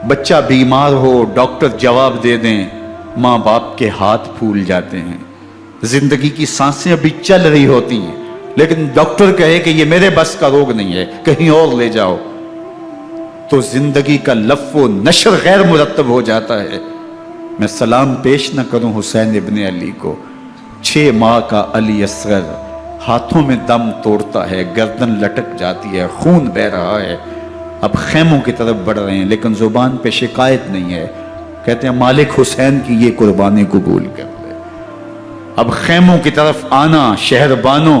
بچہ بیمار ہو، ڈاکٹر جواب دے دیں، ماں باپ کے ہاتھ پھول جاتے ہیں۔ زندگی کی سانسیں ابھی چل رہی ہوتی ہیں، لیکن ڈاکٹر کہے کہ یہ میرے بس کا روگ نہیں ہے، کہیں اور لے جاؤ، تو زندگی کا لف و نشر غیر مرتب ہو جاتا ہے۔ میں سلام پیش نہ کروں حسین ابن علی کو، 6 ماہ کا علی اصغر ہاتھوں میں دم توڑتا ہے، گردن لٹک جاتی ہے، خون بہ رہا ہے۔ اب خیموں کی طرف بڑھ رہے ہیں، لیکن زبان پہ شکایت نہیں ہے۔ کہتے ہیں مالک حسین کی یہ قربانی قبول کر لے۔ اب خیموں کی طرف آنا، شہر بانوں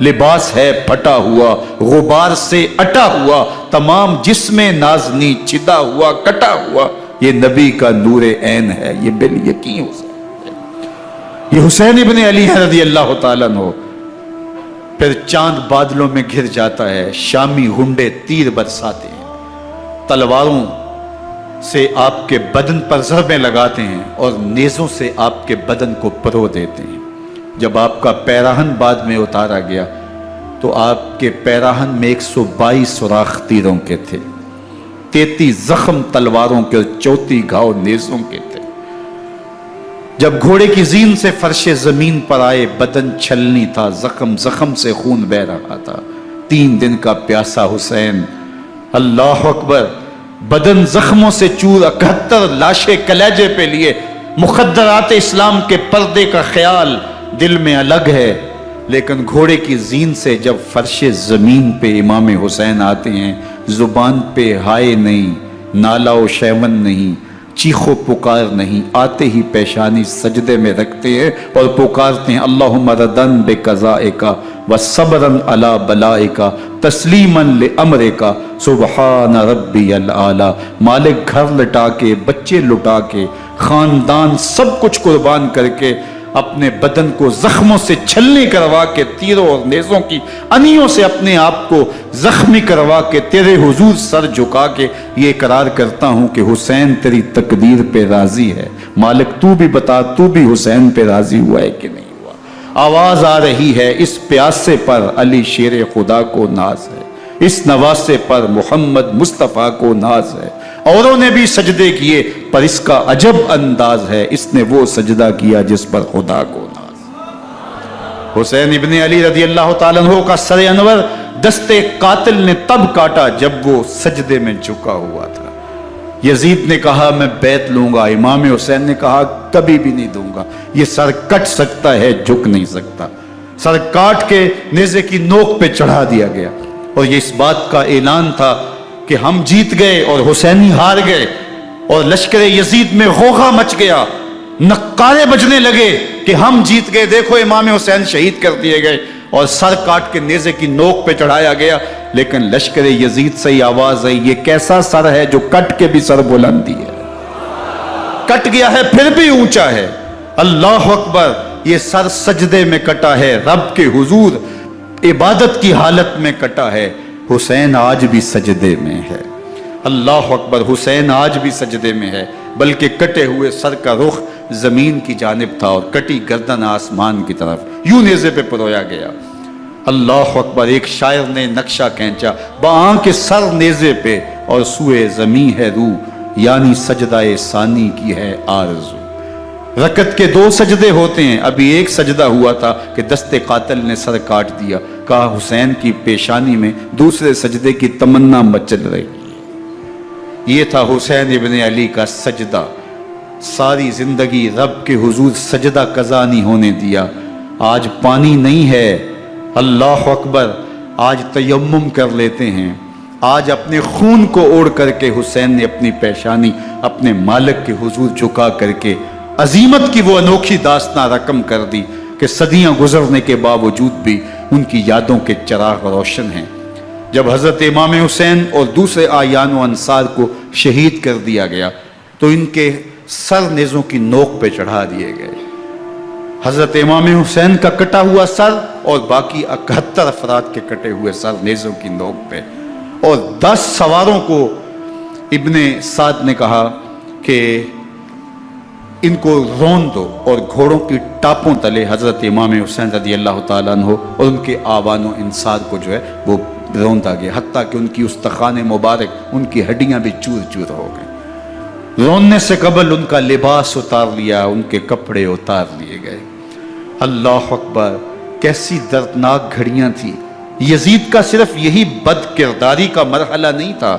لباس ہے پھٹا ہوا غبار سے اٹا ہوا، تمام جسم نازنی چدا ہوا کٹا ہوا، یہ نبی کا نور عین ہے، یہ بال یقین حسین ہے، یہ حسین ابن علی ہے رضی اللہ تعالیٰ عنہ۔ پھر چاند بادلوں میں گھر جاتا ہے، شامی غنڈے تیر برساتے ہیں، تلواروں سے آپ کے بدن پر ضربیں لگاتے ہیں اور نیزوں سے آپ کے بدن کو پرو دیتے ہیں۔ جب آپ کا پیراہن بعد میں اتارا گیا تو آپ کے پیراہن میں 122 سوراخ تیروں کے تھے، 33 زخم تلواروں کے اور 34 گھاؤ نیزوں کے تھے۔ جب گھوڑے کی زین سے فرش زمین پر آئے، بدن چھلنی تھا، زخم زخم سے خون بہ رہا تھا، 3 دن کا پیاسا حسین، اللہ اکبر، بدن زخموں سے چور، 71 لاشیں کلیجے پہ لیے، مخدرات اسلام کے پردے کا خیال دل میں الگ ہے، لیکن گھوڑے کی زین سے جب فرش زمین پہ امام حسین آتے ہیں، زبان پہ ہائے نہیں، نالا و شیون نہیں، چیخ و پکار نہیں، آتے ہی پیشانی سجدے میں رکھتے ہیں اور پکارتے ہیں اللہم ردن بقضائک وصبرن علی بلائک تسلیما لامرک سبحان ربی الاعلی۔ مالک گھر لٹا کے، بچے لٹا کے، خاندان سب کچھ قربان کر کے، اپنے بدن کو زخموں سے چھلنی کروا کے، تیروں اور نیزوں کی انیوں سے اپنے آپ کو زخمی کروا کے، تیرے حضور سر جھکا کے یہ اقرار کرتا ہوں کہ حسین تیری تقدیر پہ راضی ہے، مالک تو بھی بتا، تو بھی حسین پہ راضی ہوا ہے کہ نہیں ہوا۔ آواز آ رہی ہے، اس پیاسے پر علی شیر خدا کو ناز ہے، اس نواسے پر محمد مصطفیٰ کو ناز ہے۔ اوروں نے بھی سجدے کیے پر اس کا عجب انداز ہے، اس نے وہ سجدہ کیا جس پر خدا کو ناز۔ حسین ابن علی رضی اللہ تعالیٰ عنہ کا سر انور دستے قاتل نے تب کاٹا جب وہ سجدے میں جھکا ہوا تھا۔ یزید نے کہا میں بیعت لوں گا، امام حسین نے کہا کبھی بھی نہیں دوں گا، یہ سر کٹ سکتا ہے جھک نہیں سکتا۔ سر کاٹ کے نیزے کی نوک پہ چڑھا دیا گیا اور یہ اس بات کا اعلان تھا کہ ہم جیت گئے اور حسینی ہار گئے، اور لشکر یزید میں غوغا مچ گیا، نقارے بجنے لگے کہ ہم جیت گئے، دیکھو امام حسین شہید کر دیے گئے، اور سر کاٹ کے نیزے کی نوک پہ چڑھایا گیا۔ لیکن لشکر یزید سے ہی آواز آئی یہ کیسا سر ہے جو کٹ کے بھی سر بلندی ہے، کٹ گیا ہے پھر بھی اونچا ہے، اللہ اکبر، یہ سر سجدے میں کٹا ہے، رب کے حضور عبادت کی حالت میں کٹا ہے۔ حسین آج بھی سجدے میں ہے، اللہ اکبر، حسین آج بھی سجدے میں ہے، بلکہ کٹے ہوئے سر کا رخ زمین کی جانب تھا اور کٹی گردن آسمان کی طرف، یوں نیزے پہ پرویا گیا۔ اللہ اکبر، ایک شاعر نے نقشہ کھینچا، بآنکھ سر نیزے پہ اور سوئے زمین ہے روح، یعنی سجدہ ثانی کی ہے آرزو۔ رکعت کے 2 سجدے ہوتے ہیں، ابھی ایک سجدہ ہوا تھا کہ دستے قاتل نے سر کاٹ دیا، کہا حسین کی پیشانی میں دوسرے سجدے کی تمنا مچل رہی ہے۔ یہ تھا حسین ابن علی کا سجدہ، ساری زندگی رب کے حضور سجدہ قضا نہیں ہونے دیا۔ آج پانی نہیں ہے، اللہ اکبر، آج تیمم کر لیتے ہیں، آج اپنے خون کو اوڑھ کر کے حسین نے اپنی پیشانی اپنے مالک کے حضور جھکا کر کے عظیمت کی وہ انوکھی داستان رقم کر دی کہ صدیاں گزرنے کے باوجود بھی ان کی یادوں کے چراغ روشن ہیں۔ جب حضرت امام حسین اور دوسرے آیان و انصار کو شہید کر دیا گیا تو ان کے سر نیزوں کی نوک پہ چڑھا دیے گئے، حضرت امام حسین کا کٹا ہوا سر اور باقی 71 افراد کے کٹے ہوئے سر نیزوں کی نوک پہ، اور 10 سواروں کو ابن سعد نے کہا کہ ان کو رون دو، اور گھوڑوں کی ٹاپوں تلے حضرت امام حسین رضی اللہ تعالیٰ عنہ اور ان کے آوان و انصار کو جو ہے وہ روندا گیا، حتیٰ کہ ان کی استخوان مبارک، ان کی ہڈیاں بھی چور چور ہو گئیں۔ روننے سے قبل ان کا لباس اتار لیا، ان کے کپڑے اتار لیے گئے۔ اللہ اکبر، کیسی دردناک گھڑیاں تھیں۔ یزید کا صرف یہی بد کرداری کا مرحلہ نہیں تھا،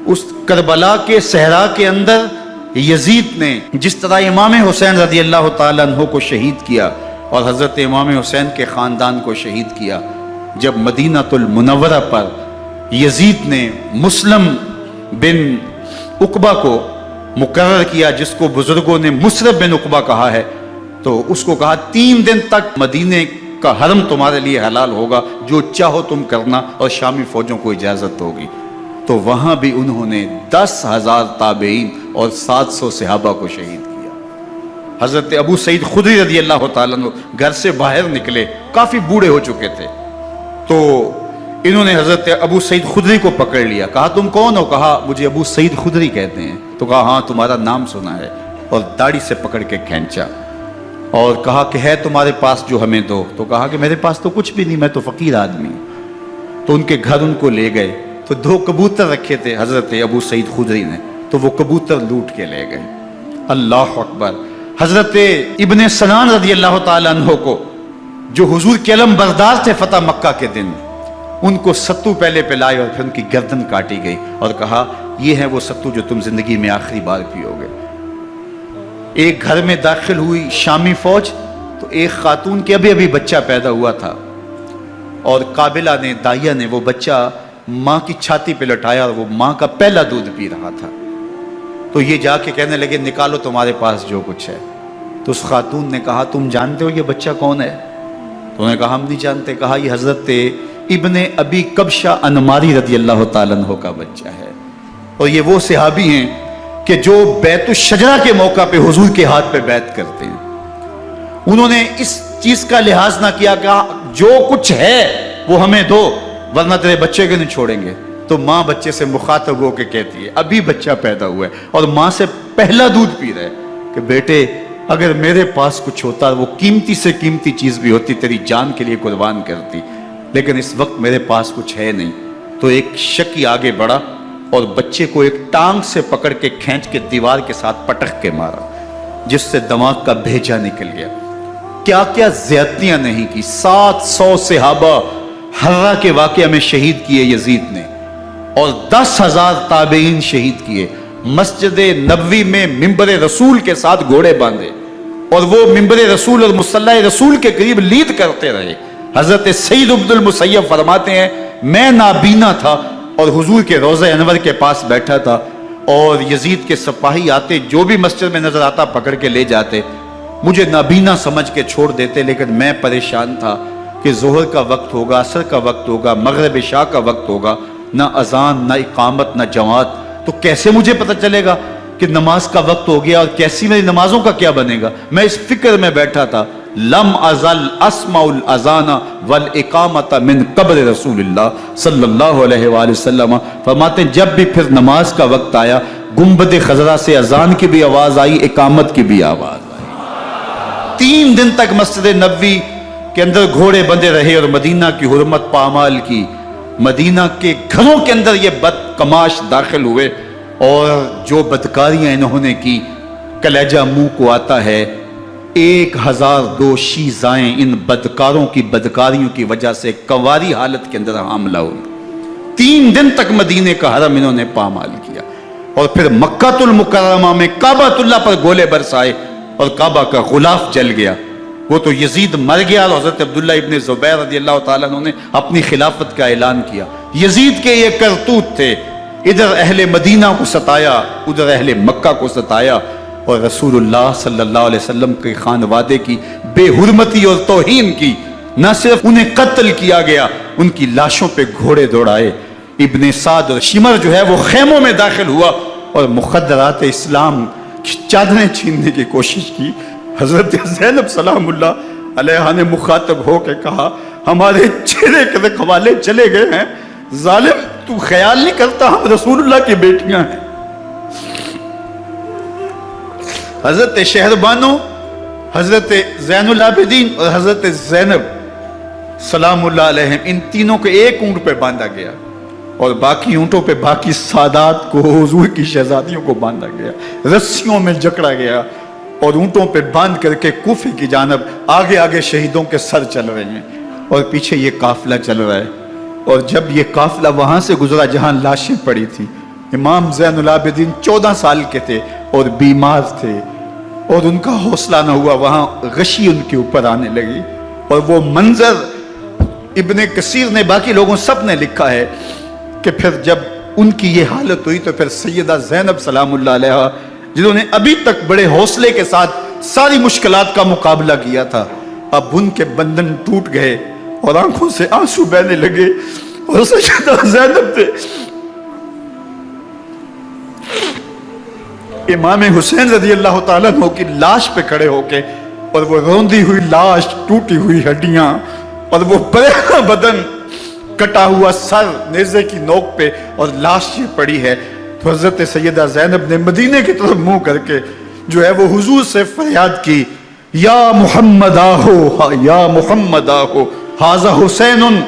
اس کربلا کے صحرا کے اندر یزید نے جس طرح امام حسین رضی اللہ تعالیٰ عنہ کو شہید کیا اور حضرت امام حسین کے خاندان کو شہید کیا، جب مدینہ المنورہ پر یزید نے مسلم بن عقبہ کو مقرر کیا، جس کو بزرگوں نے مصرب بن عقبہ کہا ہے، تو اس کو کہا 3 دن تک مدینے کا حرم تمہارے لیے حلال ہوگا، جو چاہو تم کرنا، اور شامی فوجوں کو اجازت ہوگی۔ تو وہاں بھی انہوں نے 10,000 تابعین اور 700 صحابہ کو شہید کیا۔ حضرت ابو سعید خدری رضی اللہ تعالیٰ عنہ گھر سے باہر نکلے، کافی بوڑھے ہو چکے تھے، تو انہوں نے حضرت ابو سعید خدری کو پکڑ لیا، کہا تم کون ہو؟ کہا مجھے ابو سعید خدری کہتے ہیں۔ تو کہا ہاں تمہارا نام سنا ہے، اور داڑھی سے پکڑ کے کھینچا اور کہا کہ ہے تمہارے پاس جو ہمیں دو؟ تو کہا کہ میرے پاس تو کچھ بھی نہیں، میں تو فقیر آدمی ہوں۔ تو ان کے گھر ان کو لے گئے، تو 2 کبوتر رکھے تھے حضرت ابو سعید خدری نے، تو وہ کبوتر لوٹ کے لے گئے۔ اللہ اکبر۔ حضرت ابن سنان رضی اللہ تعالیٰ عنہ کو، جو حضور کے علم بردار تھے فتح مکہ کے دن، ان کو ستو پہلے پلائے اور پھر ان کی گردن کاٹی گئی اور کہا یہ ہے وہ ستو جو تم زندگی میں آخری بار پیو گے۔ ایک گھر میں داخل ہوئی شامی فوج، تو ایک خاتون کے ابھی بچہ پیدا ہوا تھا، اور قابلہ نے، دائیا نے وہ بچہ ماں کی چھاتی پہ لٹایا، اور وہ ماں کا پہلا دودھ پی رہا تھا۔ تو یہ جا کے کہنے لگے نکالو تمہارے پاس جو کچھ ہے۔ تو اس خاتون نے کہا تم جانتے ہو یہ بچہ کون ہے؟ تو انہوں نے کہا ہم نہیں جانتے۔ کہا یہ حضرت ابن ابی کبشہ انماری رضی اللہ تعالیٰ عنہ کا بچہ ہے، اور یہ وہ صحابی ہیں کہ جو بیت الشجرہ کے موقع پہ حضور کے ہاتھ پہ بیعت کرتے ہیں۔ انہوں نے اس چیز کا لحاظ نہ کیا کہ جو کچھ ہے وہ ہمیں دو، ورنہ تیرے بچے کو نہیں چھوڑیں گے۔ تو ماں بچے سے مخاطب ہو کے کہتی ہے، ابھی بچہ پیدا ہوا ہے اور ماں سے پہلا دودھ پی رہا ہے، کہ بیٹے اگر میرے پاس کچھ ہوتا، وہ قیمتی سے قیمتی چیز بھی ہوتی، تیری جان کے لیے قربان کرتی، لیکن اس وقت میرے پاس کچھ ہے نہیں۔ تو ایک شکی آگے بڑھا اور بچے کو ایک ٹانگ سے پکڑ کے کھینچ کے دیوار کے ساتھ پٹک کے مارا، جس سے دماغ کا بھیجا نکل گیا۔ کیا کیا زیادتیاں نہیں کی۔ 700 صحابہ حرہ کے واقعہ میں شہید کیے یزید نے، اور 10,000 تابعین شہید کیے۔ مسجد نبوی میں ممبر رسول کے ساتھ گھوڑے باندھے، اور وہ ممبر رسول اور مصلی رسول کے قریب لید کرتے رہے۔ حضرت سید عبد المسیب فرماتے ہیں میں نابینا تھا اور حضور کے روضہ انور کے پاس بیٹھا تھا، اور یزید کے سپاہی آتے، جو بھی مسجد میں نظر آتا پکڑ کے لے جاتے، مجھے نابینا سمجھ کے چھوڑ دیتے، لیکن میں پریشان تھا کہ ظہر کا وقت ہوگا، عصر کا وقت ہوگا، مغرب عشاء کا وقت ہوگا، نہ اذان نہ اقامت نہ جماعت، تو کیسے مجھے پتہ چلے گا کہ نماز کا وقت ہو گیا، اور کیسی میری نمازوں کا کیا بنے گا؟ میں اس فکر میں بیٹھا تھا۔ لم ازل اسمع الاذان والاقامت من قبر رسول اللہ صلی اللہ علیہ وآلہ وسلم۔ فرماتے ہیں جب بھی پھر نماز کا وقت آیا، گنبد خضرا سے اذان کی بھی آواز آئی، اقامت کی بھی آواز آئی۔ 3 دن تک مسجد نبوی کے اندر گھوڑے بندے رہے، اور مدینہ کی حرمت پامال کی۔ مدینہ کے گھروں کے اندر یہ بدکماش داخل ہوئے، اور جو بدکاریاں انہوں نے کی کلیجہ منہ کو آتا ہے۔ 1002 شیزائیں ان بدکاروں کی بدکاریوں کی وجہ سے کنواری حالت کے اندر حاملہ ہوئی۔ 3 دن تک مدینے کا حرم انہوں نے پامال کیا، اور پھر مکہ المکرمہ میں کعبہ اللہ پر گولے برسائے، اور کعبہ کا غلاف جل گیا۔ وہ تو یزید مر گیا، اور حضرت عبداللہ ابن زبیر رضی اللہ تعالیٰ عنہ نے اپنی خلافت کا اعلان کیا۔ یزید کے یہ کرتوت تھے، ادھر اہل مدینہ کو ستایا، ادھر اہل مکہ کو ستایا، اور رسول اللہ صلی اللہ علیہ وسلم کے خانوادے کی بے حرمتی اور توہین کی۔ نہ صرف انہیں قتل کیا گیا، ان کی لاشوں پہ گھوڑے دوڑائے۔ ابن سعد اور شمر جو ہے وہ خیموں میں داخل ہوا، اور مخدرات اسلام کی چادریں چھیننے کی کوشش کی۔ حضرت زینب سلام اللہ علیہ نے مخاطب ہو کے کہا ہمارے چہرے کے رکھوالے چلے گئے ہیں، ظالم تو خیال نہیں کرتا ہم رسول اللہ کی بیٹیاں ہیں۔ حضرت شہربانو، حضرت زین العابدین اور حضرت زینب سلام اللہ علیہم، ان تینوں کو ایک اونٹ پہ باندھا گیا، اور باقی اونٹوں پہ باقی سادات کو، حضور کی شہزادیوں کو باندھا گیا، رسیوں میں جکڑا گیا، اور اونٹوں پہ باندھ کر کے کوفے کی جانب آگے آگے شہیدوں کے سر چل رہے ہیں، اور پیچھے یہ قافلہ چل رہا ہے۔ اور جب یہ قافلہ وہاں سے گزرا جہاں لاشیں پڑی تھی، امام زین العابدین 14 سال کے تھے اور بیمار تھے، اور ان کا حوصلہ نہ ہوا، وہاں غشی ان کے اوپر آنے لگی۔ اور وہ منظر ابن کثیر نے، باقی لوگوں سب نے لکھا ہے کہ پھر جب ان کی یہ حالت ہوئی تو پھر سیدہ زینب سلام اللہ علیہ، جنہوں نے ابھی تک بڑے حوصلے کے ساتھ ساری مشکلات کا مقابلہ کیا تھا، اب ان کے بندھن ٹوٹ گئے اور آنکھوں سے آنسو بہنے لگے، اور سیدہ زینب تھے امام حسین رضی اللہ تعالیٰ عنہ کی لاش پہ کھڑے ہو کے، اور وہ روندی ہوئی لاش، ٹوٹی ہوئی ہڈیاں، اور وہ پریشان بدن، کٹا ہوا سر نیزے کی نوک پہ، اور لاش یہ پڑی ہے۔ تو حضرت سیدہ زینب نے مدینے کی طرف منہ کر کے جو ہے وہ حضور سے فریاد کی، یا محمد آہو، یا محمد آہو، ھذا حسین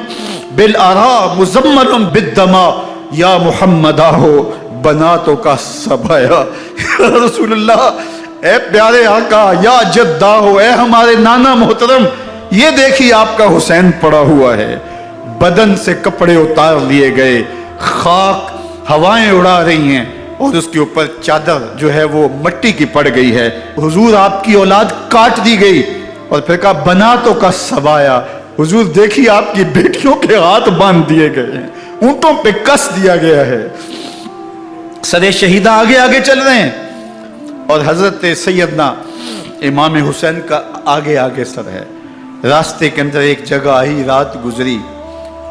بالآراء مزمل بالدماء، یا محمد آہو بناتوں کا سبایا۔ یا رسول اللہ، اے پیارے آقا، یا جد آہو، اے ہمارے نانا محترم، یہ دیکھیے آپ کا حسین پڑا ہوا ہے، بدن سے کپڑے اتار لیے گئے، خاک ہوائیں اڑا رہی ہیں، اور اس کے اوپر چادر جو ہے وہ مٹی کی پڑ گئی ہے۔ حضور آپ کی اولاد کاٹ دی گئی، اور پھر کہا بناتوں کا سبایا، حضور دیکھیے آپ کی بیٹیوں کے ہاتھ باندھ دیے گئے ہیں، اونٹوں پہ کس دیا گیا ہے، سر شہیدہ آگے آگے چل رہے ہیں، اور حضرت سیدنا امام حسین کا آگے آگے سر ہے۔ راستے کے اندر ایک جگہ آئی، رات گزری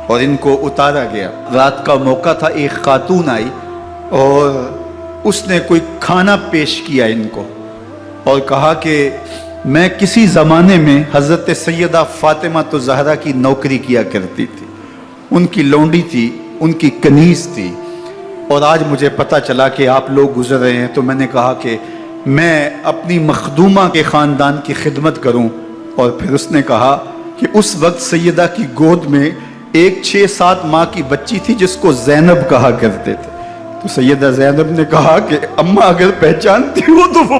اور ان کو اتارا گیا۔ رات کا موقع تھا، ایک خاتون آئی اور اس نے کوئی کھانا پیش کیا ان کو، اور کہا کہ میں کسی زمانے میں حضرت سیدہ فاطمہ زہرا کی نوکری کیا کرتی تھی، ان کی لونڈی تھی، ان کی کنیز تھی، اور آج مجھے پتہ چلا کہ آپ لوگ گزر رہے ہیں، تو میں نے کہا کہ میں اپنی مخدومہ کے خاندان کی خدمت کروں۔ اور پھر اس نے کہا کہ اس وقت سیدہ کی گود میں ایک 6-7 ماہ کی بچی تھی جس کو زینب کہا کرتے تھے، تو سیدہ زینب نے کہا کہ اماں اگر پہچانتی ہو تو وہ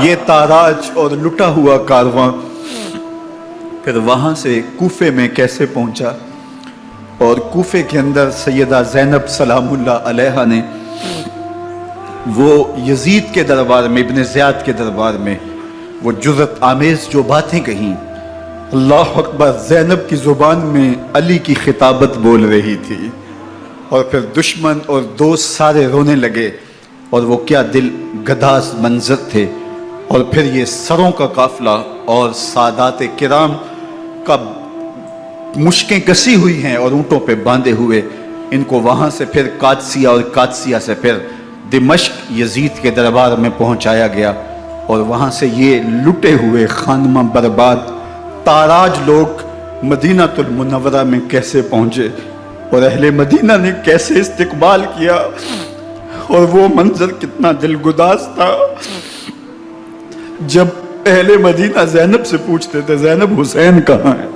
یہ تاراج اور لٹا ہوا کارواں پھر وہاں سے کوفے میں کیسے پہنچا، اور کوفے کے اندر سیدہ زینب سلام اللہ علیہا نے وہ یزید کے دربار میں، ابن زیاد کے دربار میں وہ جرأت آمیز جو باتیں کہیں، اللہ اکبر، زینب کی زبان میں علی کی خطابت بول رہی تھی، اور پھر دشمن اور دوست سارے رونے لگے، اور وہ کیا دل گداز منظر تھے۔ اور پھر یہ سروں کا قافلہ اور سادات کرام کا مشکیں کسی ہوئی ہیں اور اونٹوں پہ باندھے ہوئے، ان کو وہاں سے پھر قادسیہ، اور قادسیہ سے پھر دمشق یزید کے دربار میں پہنچایا گیا، اور وہاں سے یہ لٹے ہوئے خانمہ برباد تاراج لوگ مدینہ المنورہ میں کیسے پہنچے، اور اہل مدینہ نے کیسے استقبال کیا، اور وہ منظر کتنا دل گداز تھا جب اہل مدینہ زینب سے پوچھتے تھے زینب حسین کہاں ہے؟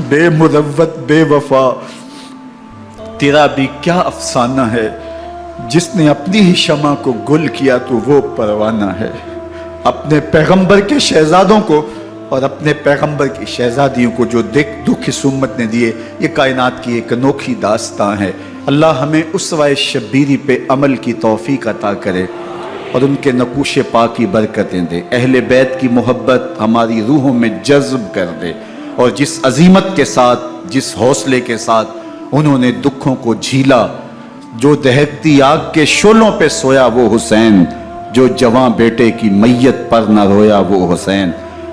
بے مروت بے وفا، تیرا بھی کیا افسانہ ہے، جس نے اپنی ہی شمع کو گل کیا تو وہ پروانہ ہے۔ اپنے پیغمبر کے شہزادوں کو اور اپنے پیغمبر کی شہزادیوں کو جو دکھ اس امت نے دیے، یہ کائنات کی ایک انوکھی داستان ہے۔ اللہ ہمیں اسوہ شبیری پہ عمل کی توفیق عطا کرے اور ان کے نقوش پاک کی برکتیں دے، اہل بیت کی محبت ہماری روحوں میں جذب کر دے، اور جس عظیمت کے ساتھ، جس حوصلے کے ساتھ انہوں نے دکھوں کو جھیلا، جو دہکتی آگ کے شعلوں پہ سویا وہ حسین، جو جواں بیٹے کی میت پر نہ رویا وہ حسین،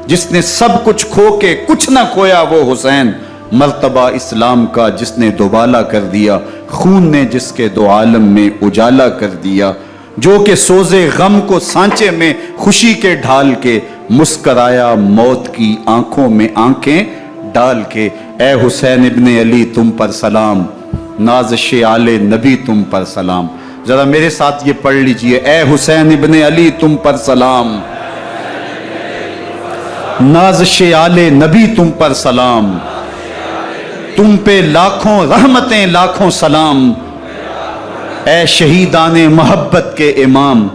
جس نے سب کچھ کھو کے کچھ نہ کھویا وہ حسین، مرتبہ اسلام کا جس نے دوبالا کر دیا، خون نے جس کے دو عالم میں اجالا کر دیا، جو کہ سوزے غم کو سانچے میں خوشی کے ڈھال کے مسکرایا موت کی آنکھوں میں آنکھیں ڈال کے۔ اے حسین ابن علی تم پر سلام، نازش آل نبی تم پر سلام۔ ذرا میرے ساتھ یہ پڑھ لیجئے، اے حسین ابن علی تم پر سلام، نازش آل نبی تم پر سلام، تم پہ لاکھوں رحمتیں لاکھوں سلام، اے شہیدان محبت کے امام،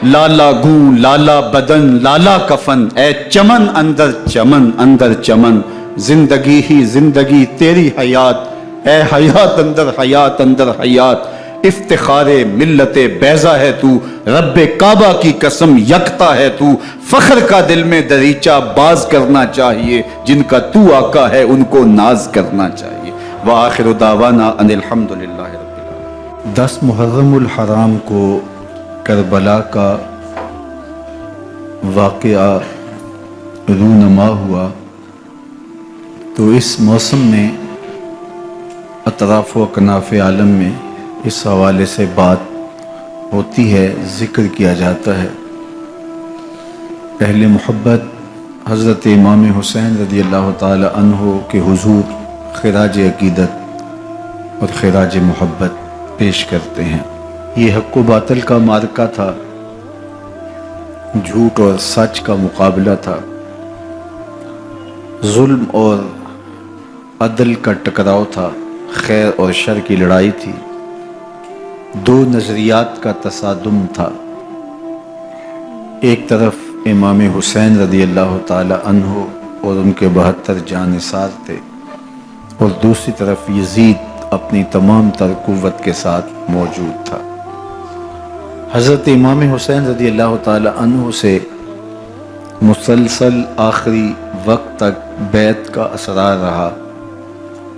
لالا گوں لالا بدن لالا کفن، اے چمن اندر چمن، زندگی ہی زندگی تیری حیات اے حیات اندر حیات اندر حیات، افتخار ملت بیضا ہے تو، رب کعبہ کی قسم یکتا ہے تو، فخر کا دل میں دریچہ باز کرنا چاہیے، جن کا تو آقا ہے ان کو ناز کرنا چاہیے۔ وآخر دعوانا ان الحمدللہ رب العالمین۔ 10 محرم الحرام کو کربلا کا واقعہ رونما ہوا، تو اس موسم میں اطراف و اکناف عالم میں اس حوالے سے بات ہوتی ہے، ذکر کیا جاتا ہے۔ اہل محبت حضرت امام حسین رضی اللہ تعالی عنہ کے حضور خراج عقیدت اور خراج محبت پیش کرتے ہیں۔ یہ حق و باطل کا معرکہ تھا، جھوٹ اور سچ کا مقابلہ تھا، ظلم اور عدل کا ٹکراؤ تھا، خیر اور شر کی لڑائی تھی، دو نظریات کا تصادم تھا۔ ایک طرف امام حسین رضی اللہ تعالی عنہ اور ان کے 72 جانثار تھے، اور دوسری طرف یزید اپنی تمام تر قوت کے ساتھ موجود تھا۔ حضرت امام حسین رضی اللہ تعالی عنہ سے مسلسل آخری وقت تک بیعت کا اصرار رہا،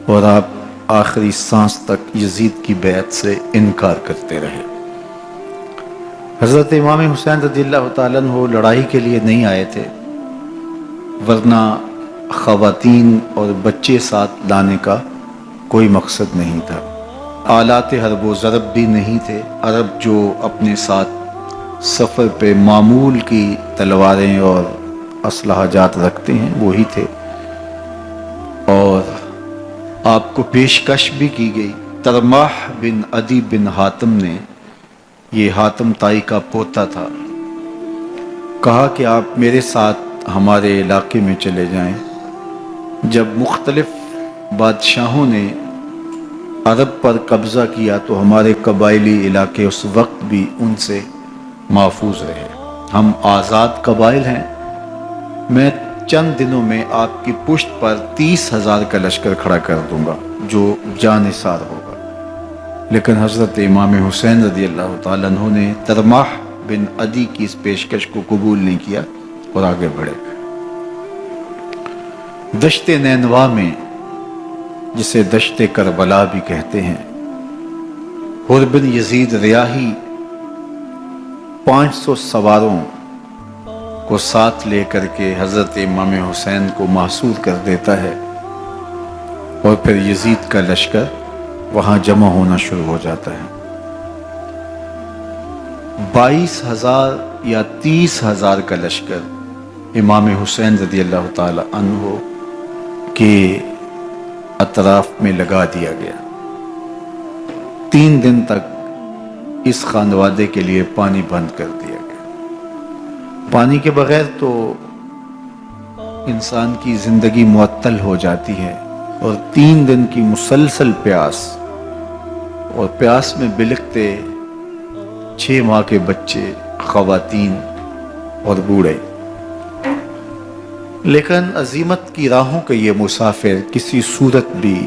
اور آپ آخری سانس تک یزید کی بیعت سے انکار کرتے رہے۔ حضرت امام حسین رضی اللہ تعالیٰ عنہ لڑائی کے لیے نہیں آئے تھے، ورنہ خواتین اور بچے ساتھ لانے کا کوئی مقصد نہیں تھا۔ آلات حرب و ضرب بھی نہیں تھے، عرب جو اپنے ساتھ سفر پہ معمول کی تلواریں اور اسلحہ جات رکھتے ہیں وہی تھے، اور آپ کو پیشکش بھی کی گئی۔ ترماح بن عدی بن حاتم نے، یہ حاتم تائی کا پوتا تھا، کہا کہ آپ میرے ساتھ ہمارے علاقے میں چلے جائیں۔ جب مختلف بادشاہوں نے عرب پر قبضہ کیا تو ہمارے قبائلی علاقے اس وقت بھی ان سے محفوظ رہے۔ ہم آزاد قبائل ہیں، میں چند دنوں میں آپ کی پشت پر 30,000 کا لشکر کھڑا کر دوں گا جو جانثار ہوگا۔ لیکن حضرت امام حسین رضی اللہ تعالیٰ عنہ نے ترماح بن عدی کی اس پیشکش کو قبول نہیں کیا اور آگے بڑھے۔ دشت نینوا میں، جسے دشت کربلا بھی کہتے ہیں، حر بن یزید ریاحی 500 سواروں کو ساتھ لے کر کے حضرت امام حسین کو محصور کر دیتا ہے، اور پھر یزید کا لشکر وہاں جمع ہونا شروع ہو جاتا ہے۔ 22,000 یا 30,000 کا لشکر امام حسین رضی اللہ تعالی عنہ کے اطراف میں لگا دیا گیا۔ 3 دن تک اس خانوادے کے لیے پانی بند کر دیا گیا۔ پانی کے بغیر تو انسان کی زندگی معطل ہو جاتی ہے، اور 3 دن کی مسلسل پیاس، اور پیاس میں بلکتے 6 ماہ کے بچے، خواتین اور بوڑھے۔ لیکن عزیمت کی راہوں کے یہ مسافر کسی صورت بھی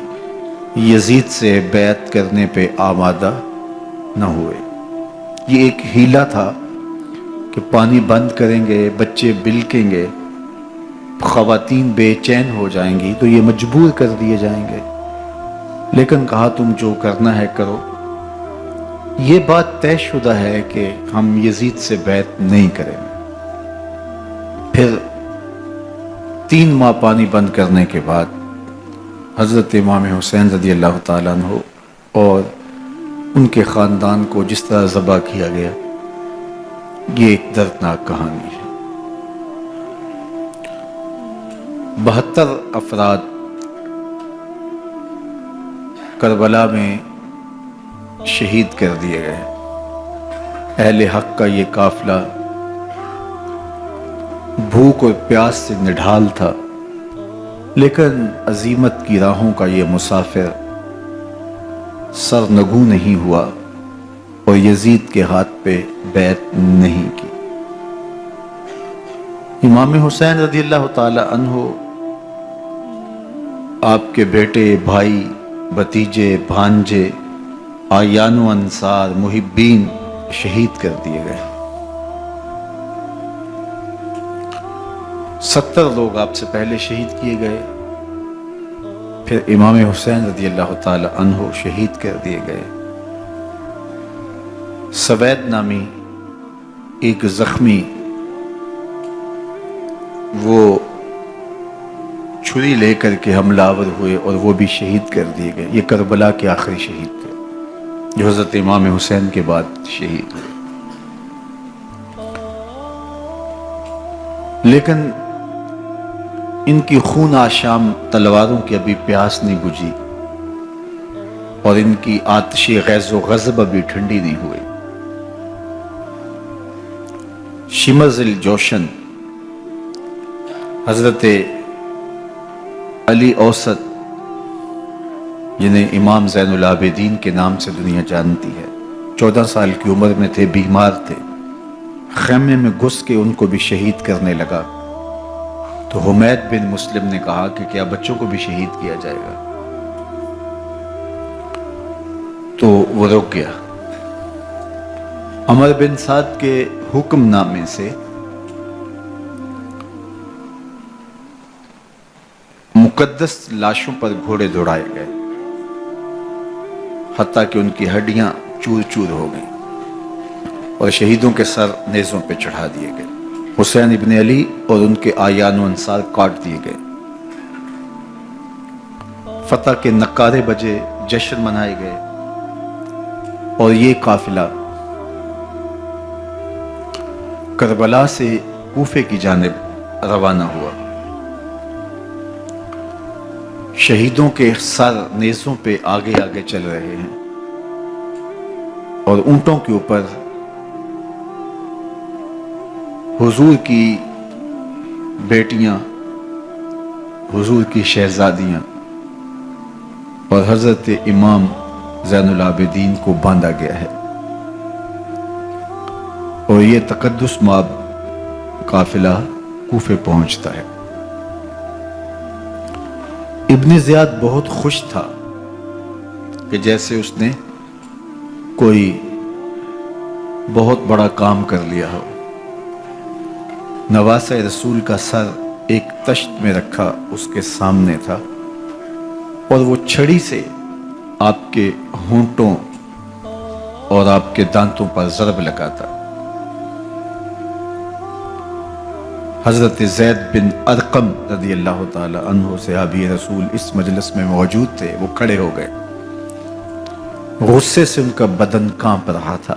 یزید سے بیعت کرنے پہ آمادہ نہ ہوئے۔ یہ ایک ہیلا تھا کہ پانی بند کریں گے، بچے بلکیں گے، خواتین بے چین ہو جائیں گی تو یہ مجبور کر دیے جائیں گے۔ لیکن کہا تم جو کرنا ہے کرو۔ یہ بات طے شدہ ہے کہ ہم یزید سے بیعت نہیں کریں گے۔ پھر 3 ماہ پانی بند کرنے کے بعد حضرت امام حسین رضی اللہ تعالیٰ عنہ اور ان کے خاندان کو جس طرح ذبح کیا گیا، یہ ایک دردناک کہانی ہے۔ 72 افراد کربلا میں شہید کر دیے گئے۔ اہل حق کا یہ قافلہ بھوک اور پیاس سے نڈھال تھا، لیکن عزیمت کی راہوں کا یہ مسافر سرنگوں نہیں ہوا اور یزید کے ہاتھ پہ بیعت نہیں کی۔ امام حسین رضی اللہ تعالی عنہ آپ کے بیٹے، بھائی بھتیجے، بھانجے، آیان و انصار، محبین شہید کر دیے گئے۔ 70 لوگ آپ سے پہلے شہید کیے گئے، پھر امام حسین رضی اللہ تعالی عنہ شہید کر دیے گئے۔ سوید نامی ایک زخمی، وہ چھری لے کر کے حملہ آور ہوئے اور وہ بھی شہید کر دیے گئے۔ یہ کربلا کے آخری شہید تھے جو حضرت امام حسین کے بعد شہید ہوئے۔ لیکن ان کی خون آشام تلواروں کی ابھی پیاس نہیں بجھی، اور ان کی آتش غیظ و غضب ابھی ٹھنڈی نہیں ہوئی۔ شمز الجوشن حضرت علی اوسط، جنہیں امام زین العابدین کے نام سے دنیا جانتی ہے، 14 سال کی عمر میں تھے، بیمار تھے، خیمے میں گھس کے ان کو بھی شہید کرنے لگا تو حمید بن مسلم نے کہا کہ کیا بچوں کو بھی شہید کیا جائے گا؟ تو وہ رک گیا۔ عمر بن سعد کے حکم نامے سے مقدس لاشوں پر گھوڑے دوڑائے گئے، حتیٰ کہ ان کی ہڈیاں چور چور ہو گئیں اور شہیدوں کے سر نیزوں پہ چڑھا دیے گئے۔ حسین ابن علی اور ان کے آیان و انصار کاٹ دیے گئے۔ فتح کے نعرے بجے، جشن منائے گئے، اور یہ قافلہ کربلا سے کوفے کی جانب روانہ ہوا۔ شہیدوں کے سر نیزوں پہ آگے آگے چل رہے ہیں، اور اونٹوں کے اوپر حضور کی بیٹیاں، حضور کی شہزادیاں اور حضرت امام زین العابدین کو باندھا گیا ہے، اور یہ تقدس مآب قافلہ کوفے پہنچتا ہے۔ ابن زیاد بہت خوش تھا کہ جیسے اس نے کوئی بہت بڑا کام کر لیا ہو۔ نواسہ رسول کا سر ایک تشت میں رکھا اس کے سامنے تھا، اور وہ چھڑی سے آپ کے ہونٹوں اور آپ کے دانتوں پر ضرب لگاتا۔ حضرت زید بن ارقم رضی اللہ تعالی عنہ صحابی رسول اس مجلس میں موجود تھے، وہ کھڑے ہو گئے۔ غصے سے ان کا بدن کانپ رہا تھا،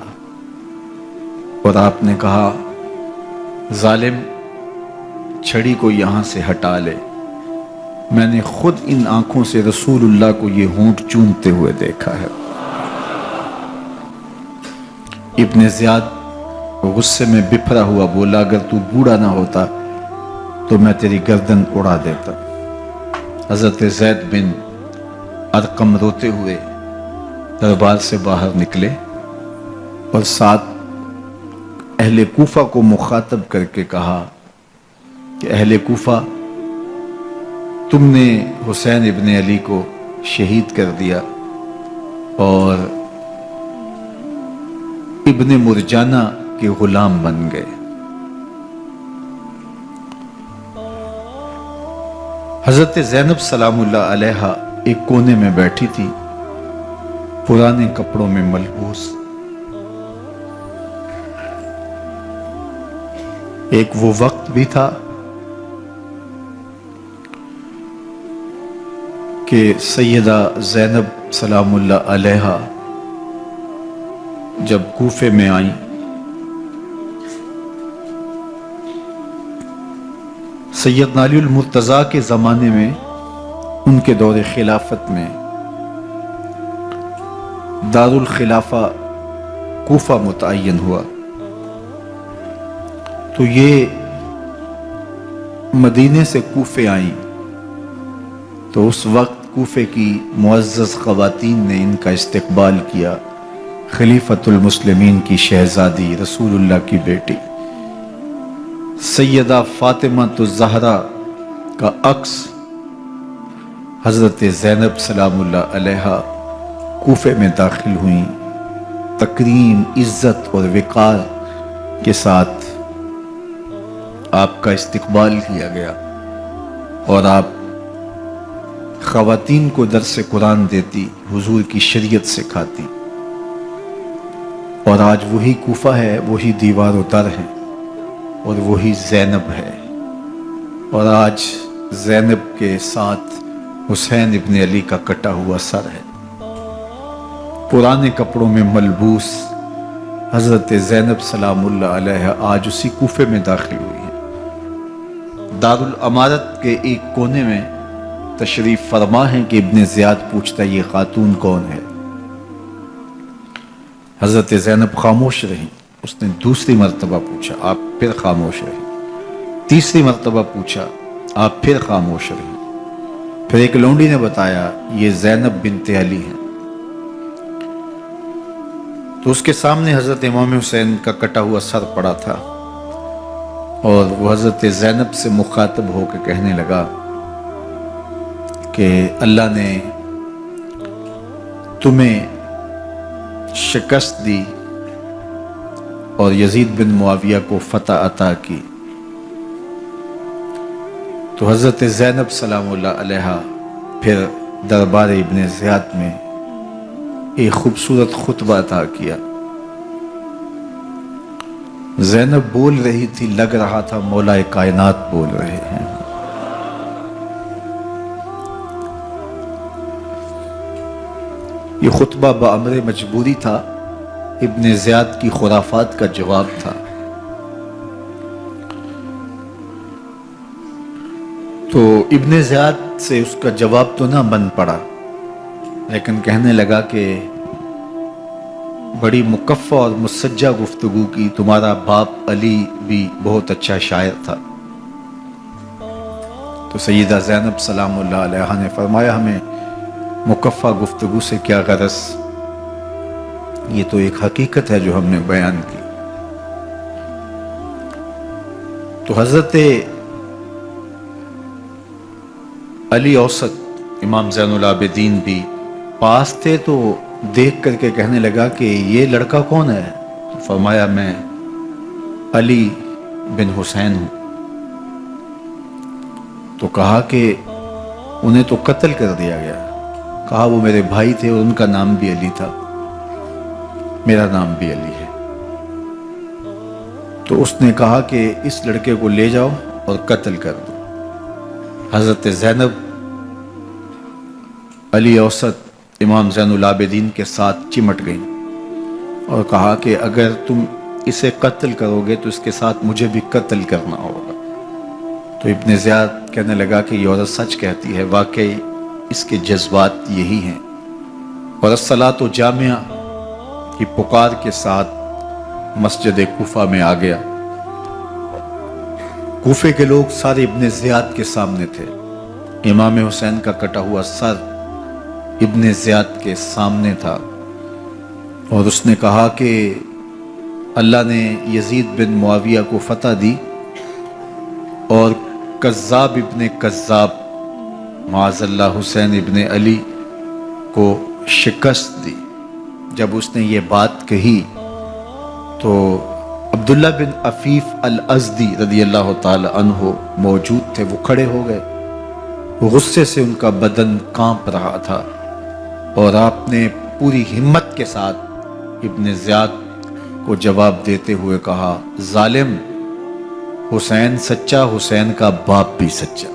اور آپ نے کہا، ظالم، چھڑی کو یہاں سے ہٹا لے، میں نے خود ان آنکھوں سے رسول اللہ کو یہ ہونٹ چومتے ہوئے دیکھا ہے۔ ابن زیاد غصے میں بپھرا ہوا بولا، اگر تو بوڑھا نہ ہوتا تو میں تیری گردن اڑا دیتا۔ حضرت زید بن ارقم روتے ہوئے دربار سے باہر نکلے، اور ساتھ اہل کوفہ کو مخاطب کر کے کہا کہ اہل کوفہ، تم نے حسین ابن علی کو شہید کر دیا اور ابن مرجانہ کے غلام بن گئے۔ حضرت زینب سلام اللہ علیہا ایک کونے میں بیٹھی تھی، پرانے کپڑوں میں ملبوس۔ ایک وہ وقت بھی تھا کہ سیدہ زینب سلام اللہ علیہا جب کوفے میں آئیں سیدنا علی المرتضیٰ کے زمانے میں، ان کے دور خلافت میں دارالخلافہ کوفہ متعین ہوا، تو یہ مدینے سے کوفے آئیں، تو اس وقت کوفے کی معزز خواتین نے ان کا استقبال کیا۔ خلیفۃ المسلمین کی شہزادی، رسول اللہ کی بیٹی سیدہ فاطمہ الزہرا کا عکس حضرت زینب سلام اللہ علیہا کوفے میں داخل ہوئیں، تکریم، عزت اور وقار کے ساتھ آپ کا استقبال کیا گیا اور آپ خواتین کو درس قرآن دیتی، حضور کی شریعت سکھاتی، اور آج وہی کوفہ ہے، وہی دیوار و در ہے اور وہی زینب ہے، اور آج زینب کے ساتھ حسین ابن علی کا کٹا ہوا سر ہے۔ پرانے کپڑوں میں ملبوس حضرت زینب سلام اللہ علیہ آج اسی کوفے میں داخل ہوئی ہیں۔ دارالامارت کے ایک کونے میں تشریف فرما ہے کہ ابن زیاد پوچھتا یہ خاتون کون ہے؟ حضرت زینب خاموش رہی۔ اس نے دوسری مرتبہ پوچھا، آپ پھر خاموش رہی۔ تیسری مرتبہ پوچھا، آپ پھر خاموش رہی۔ پھر ایک لونڈی نے بتایا یہ زینب بنت علی ہیں۔ تو اس کے سامنے حضرت امام حسین کا کٹا ہوا سر پڑا تھا اور وہ حضرت زینب سے مخاطب ہو کے کہنے لگا کہ اللہ نے تمہیں شکست دی اور یزید بن معاویہ کو فتح عطا کی۔ تو حضرت زینب سلام اللہ علیہا پھر دربار ابن زیاد میں ایک خوبصورت خطبہ عطا کیا۔ زینب بول رہی تھی، لگ رہا تھا مولا کائنات بول رہے ہیں۔ یہ خطبہ بامر مجبوری تھا، ابن زیاد کی خرافات کا جواب تھا۔ تو ابن زیاد سے اس کا جواب تو نہ بن پڑا، لیکن کہنے لگا کہ بڑی مکفہ اور مسجع گفتگو کی، تمہارا باپ علی بھی بہت اچھا شاعر تھا۔ تو سیدہ زینب سلام اللہ علیہ نے فرمایا ہمیں مکفہ گفتگو سے کیا غرض، یہ تو ایک حقیقت ہے جو ہم نے بیان کی۔ تو حضرت علی اوسط امام زین العابدین بھی پاس تھے، تو دیکھ کر کے کہنے لگا کہ یہ لڑکا کون ہے؟ تو فرمایا میں علی بن حسین ہوں۔ تو کہا کہ انہیں تو قتل کر دیا گیا۔ کہا وہ میرے بھائی تھے اور ان کا نام بھی علی تھا، میرا نام بھی علی ہے۔ تو اس نے کہا کہ اس لڑکے کو لے جاؤ اور قتل کر دو۔ حضرت زینب علی اوسط امام زین العابدین کے ساتھ چمٹ گئیں اور کہا کہ اگر تم اسے قتل کرو گے تو اس کے ساتھ مجھے بھی قتل کرنا ہوگا۔ تو ابن زیاد کہنے لگا کہ یہ عورت سچ کہتی ہے، واقعی اس کے جذبات یہی ہیں۔ اور الصلاۃ جامعہ کی پکار کے ساتھ مسجد کوفہ میں آ گیا۔ کوفے کے لوگ سارے ابن زیاد کے سامنے تھے۔ امام حسین کا کٹا ہوا سر ابن زیاد کے سامنے تھا اور اس نے کہا کہ اللہ نے یزید بن معاویہ کو فتح دی اور کذاب ابن کذاب معاذ اللہ حسین ابن علی کو شکست دی۔ جب اس نے یہ بات کہی تو عبداللہ بن عفیف الازدی رضی اللہ تعالی عنہ موجود تھے، وہ کھڑے ہو گئے۔ غصے سے ان کا بدن کانپ رہا تھا اور آپ نے پوری ہمت کے ساتھ ابن زیاد کو جواب دیتے ہوئے کہا، ظالم، حسین سچا، حسین کا باپ بھی سچا،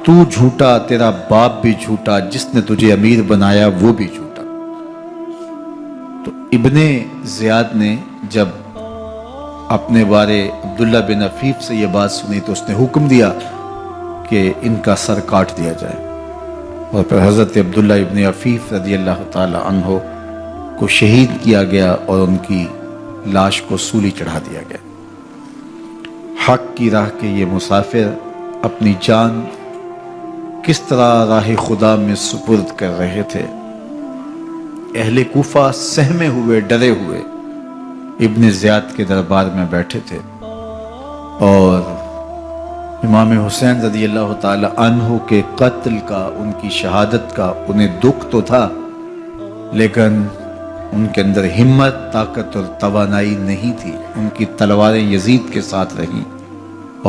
تو جھوٹا، تیرا باپ بھی جھوٹا، جس نے تجھے امیر بنایا وہ بھی جھوٹا۔ تو ابن زیاد نے جب اپنے بارے عبداللہ بن عفیف سے یہ بات سنی تو اس نے حکم دیا کہ ان کا سر کاٹ دیا جائے، اور پھر حضرت عبداللہ ابن عفیف رضی اللہ تعالی عنہ کو شہید کیا گیا اور ان کی لاش کو سولی چڑھا دیا گیا۔ حق کی راہ کے یہ مسافر اپنی جان کس طرح راہ خدا میں سپرد کر رہے تھے۔ اہل کوفہ سہمے ہوئے، ڈرے ہوئے ابن زیاد کے دربار میں بیٹھے تھے اور امام حسین رضی اللہ تعالی عنہ کے قتل کا، ان کی شہادت کا انہیں دکھ تو تھا، لیکن ان کے اندر ہمت، طاقت اور توانائی نہیں تھی۔ ان کی تلواریں یزید کے ساتھ رہیں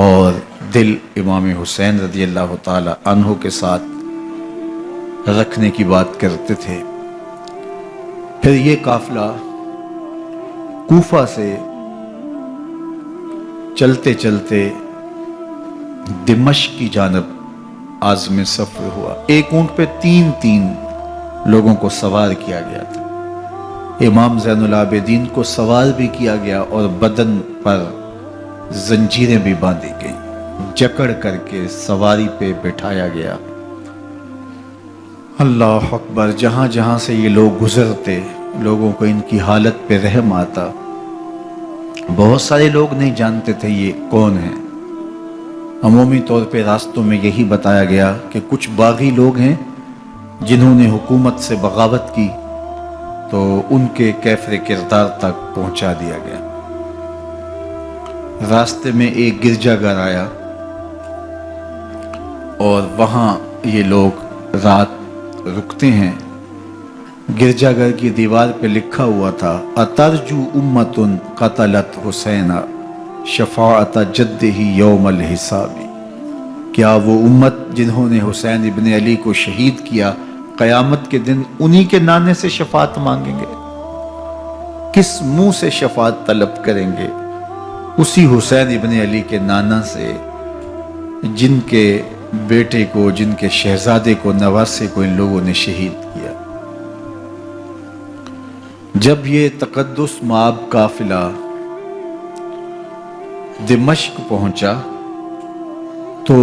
اور دل امام حسین رضی اللہ تعالی عنہ کے ساتھ رکھنے کی بات کرتے تھے۔ پھر یہ قافلہ کوفہ سے چلتے چلتے دمشق کی جانب عازم سفر ہوا۔ ایک اونٹ پہ تین لوگوں کو سوار کیا گیا تھا۔ امام زین العابدین کو سوار بھی کیا گیا اور بدن پر زنجیریں بھی باندھی گئیں، جکڑ کر کے سواری پہ بٹھایا گیا۔ اللہ اکبر! جہاں جہاں سے یہ لوگ گزرتے، لوگوں کو ان کی حالت پہ رحم آتا۔ بہت سارے لوگ نہیں جانتے تھے یہ کون ہیں۔ عمومی طور پہ راستوں میں یہی بتایا گیا کہ کچھ باغی لوگ ہیں جنہوں نے حکومت سے بغاوت کی، تو ان کے کیفر کردار تک پہنچا دیا گیا۔ راستے میں ایک گرجا گھر آیا اور وہاں یہ لوگ رات رکتے ہیں۔ گرجا گھر کی دیوار پہ لکھا ہوا تھا: اترجو امت قتلت حسین شفاعت جدہ یوم الحساب۔ کیا وہ امت جنہوں نے حسین ابن علی کو شہید کیا، قیامت کے دن انہی کے نانے سے شفاعت مانگیں گے؟ کس منہ سے شفاعت طلب کریں گے؟ اسی حسین ابن علی کے نانا سے، جن کے بیٹے کو، جن کے شہزادے کو، نواسے کو ان لوگوں نے شہید کیا۔ جب یہ تقدس مآب قافلہ دمشق پہنچا تو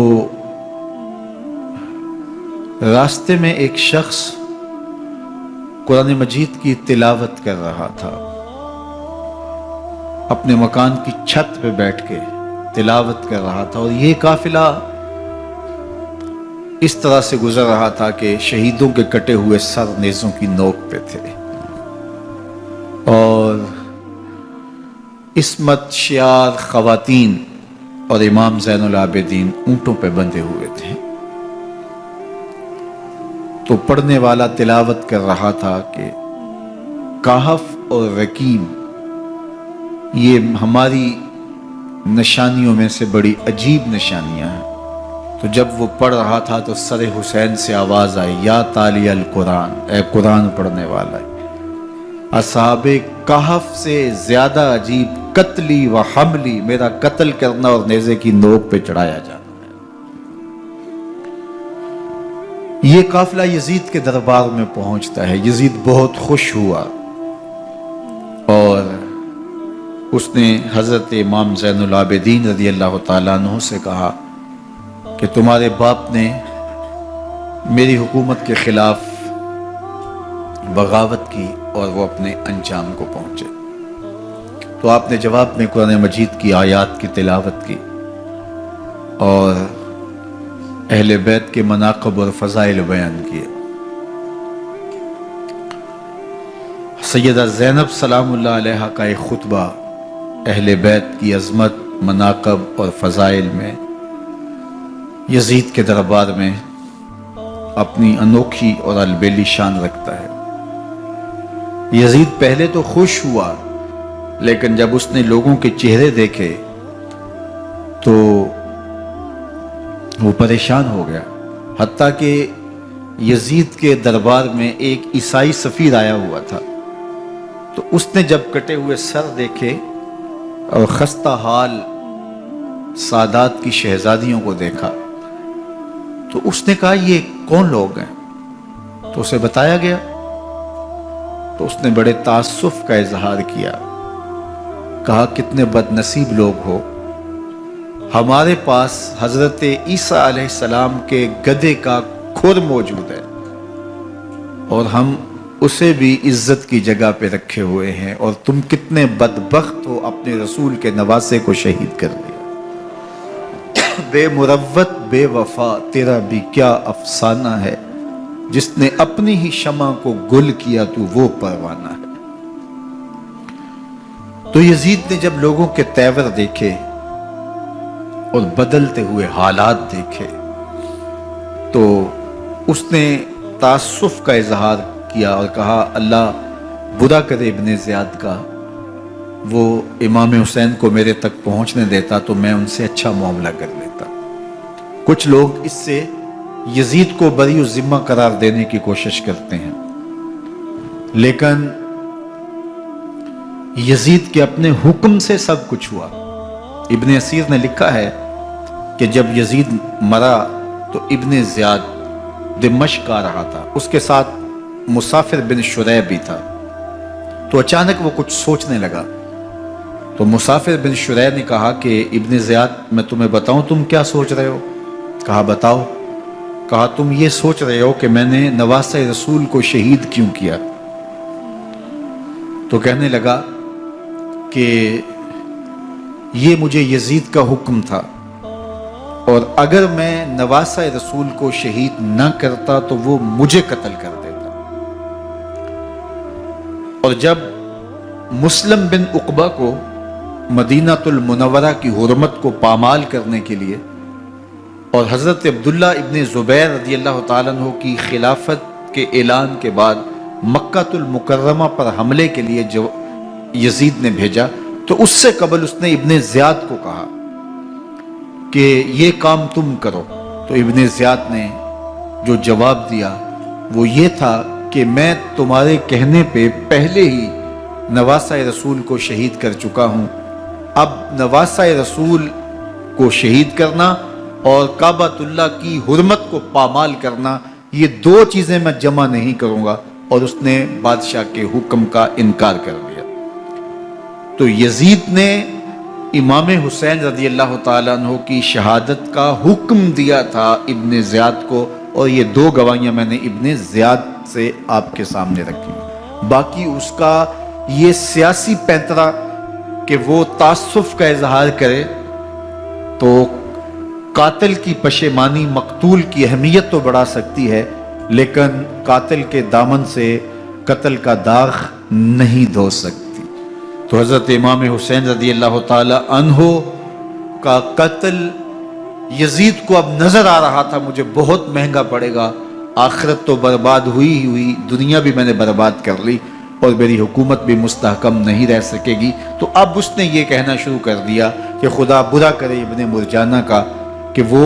راستے میں ایک شخص قرآن مجید کی تلاوت کر رہا تھا، اپنے مکان کی چھت پہ بیٹھ کے تلاوت کر رہا تھا، اور یہ قافلہ اس طرح سے گزر رہا تھا کہ شہیدوں کے کٹے ہوئے سر نیزوں کی نوک پہ تھے، اور عصمت شیار خواتین اور امام زین العابدین اونٹوں پہ بندھے ہوئے تھے۔ تو پڑھنے والا تلاوت کر رہا تھا کہ کہف اور رقیم یہ ہماری نشانیوں میں سے بڑی عجیب نشانیاں ہیں۔ تو جب وہ پڑھ رہا تھا تو سر حسین سے آواز آئی: یا تالی القرآن، اے قرآن پڑھنے والا ہے، اصحاب کہف سے زیادہ عجیب قتلی و حملی، میرا قتل کرنا اور نیزے کی نوک پہ چڑھایا جانا۔ یہ قافلہ یزید کے دربار میں پہنچتا ہے۔ یزید بہت خوش ہوا اور اس نے حضرت امام زین العابدین رضی اللہ تعالیٰ عنہ سے کہا کہ تمہارے باپ نے میری حکومت کے خلاف بغاوت کی اور وہ اپنے انجام کو پہنچے۔ تو آپ نے جواب میں قرآن مجید کی آیات کی تلاوت کی اور اہل بیت کے مناقب اور فضائل بیان کیے۔ سیدہ زینب سلام اللہ علیہا کا ایک خطبہ اہل بیت کی عظمت، مناقب اور فضائل میں یزید کے دربار میں اپنی انوکھی اور البیلی شان رکھتا ہے۔ یزید پہلے تو خوش ہوا، لیکن جب اس نے لوگوں کے چہرے دیکھے تو وہ پریشان ہو گیا، حتیٰ کہ یزید کے دربار میں ایک عیسائی سفیر آیا ہوا تھا، تو اس نے جب کٹے ہوئے سر دیکھے اور خستہ حال سادات کی شہزادیوں کو دیکھا تو اس نے کہا یہ کون لوگ ہیں؟ تو اسے بتایا گیا، تو اس نے بڑے تعصف کا اظہار کیا، کہا کتنے بد نصیب لوگ ہو، ہمارے پاس حضرت عیسیٰ علیہ السلام کے گدھے کا کھر موجود ہے اور ہم اسے بھی عزت کی جگہ پہ رکھے ہوئے ہیں، اور تم کتنے بدبخت ہو، اپنے رسول کے نواسے کو شہید کر دیا۔ بے مروت بے وفا تیرا بھی کیا افسانہ ہے، جس نے اپنی ہی شمع کو گل کیا تو وہ پروانہ ہے۔ تو یزید نے جب لوگوں کے تیور دیکھے اور بدلتے ہوئے حالات دیکھے تو اس نے تعصف کا اظہار کیا اور کہا اللہ برا کرے ابن زیاد کا، وہ امام حسین کو میرے تک پہنچنے دیتا تو میں ان سے اچھا معاملہ کر لیتا۔ کچھ لوگ اس سے یزید کو بری الذمہ قرار دینے کی کوشش کرتے ہیں، لیکن یزید کے اپنے حکم سے سب کچھ ہوا۔ ابن اسیر نے لکھا ہے کہ جب یزید مرا تو ابن زیاد دمشق آ رہا تھا، اس کے ساتھ مسافر بن شریح بھی تھا، تو اچانک وہ کچھ سوچنے لگا۔ تو مسافر بن شریح نے کہا کہ ابن زیاد میں تمہیں بتاؤں تم کیا سوچ رہے ہو؟ کہا بتاؤ۔ کہا تم یہ سوچ رہے ہو کہ میں نے نواسہ رسول کو شہید کیوں کیا؟ تو کہنے لگا کہ یہ مجھے یزید کا حکم تھا، اور اگر میں نواسہ رسول کو شہید نہ کرتا تو وہ مجھے قتل کر دیتا۔ اور جب مسلم بن عقبہ کو مدینہ المنورہ کی حرمت کو پامال کرنے کے لیے اور حضرت عبداللہ ابن زبیر رضی اللہ تعالیٰ عنہ کی خلافت کے اعلان کے بعد مکہ المکرمہ پر حملے کے لیے جو یزید نے بھیجا، تو اس سے قبل اس نے ابن زیاد کو کہا کہ یہ کام تم کرو۔ تو ابن زیاد نے جو جواب دیا وہ یہ تھا کہ میں تمہارے کہنے پہ پہلے ہی نواسہ رسول کو شہید کر چکا ہوں، اب نواسہ رسول کو شہید کرنا اور کعبۃ اللہ کی حرمت کو پامال کرنا، یہ دو چیزیں میں جمع نہیں کروں گا۔ اور اس نے بادشاہ کے حکم کا انکار کر دیا۔ تو یزید نے امام حسین رضی اللہ تعالیٰ عنہ کی شہادت کا حکم دیا تھا ابن زیاد کو، اور یہ دو گواہیاں میں نے ابن زیاد سے آپ کے سامنے رکھی۔ باقی اس کا یہ سیاسی پینترا کہ وہ تعصب کا اظہار کرے، تو قاتل کی پشیمانی مقتول کی اہمیت تو بڑھا سکتی ہے، لیکن قاتل کے دامن سے قتل کا داغ نہیں دھو سکتی۔ تو حضرت امام حسین رضی اللہ تعالی عنہ کا قتل یزید کو اب نظر آ رہا تھا مجھے بہت مہنگا پڑے گا، آخرت تو برباد ہوئی ہی ہوئی، دنیا بھی میں نے برباد کر لی اور میری حکومت بھی مستحکم نہیں رہ سکے گی۔ تو اب اس نے یہ کہنا شروع کر دیا کہ خدا برا کرے ابن مرجانہ کا کہ وہ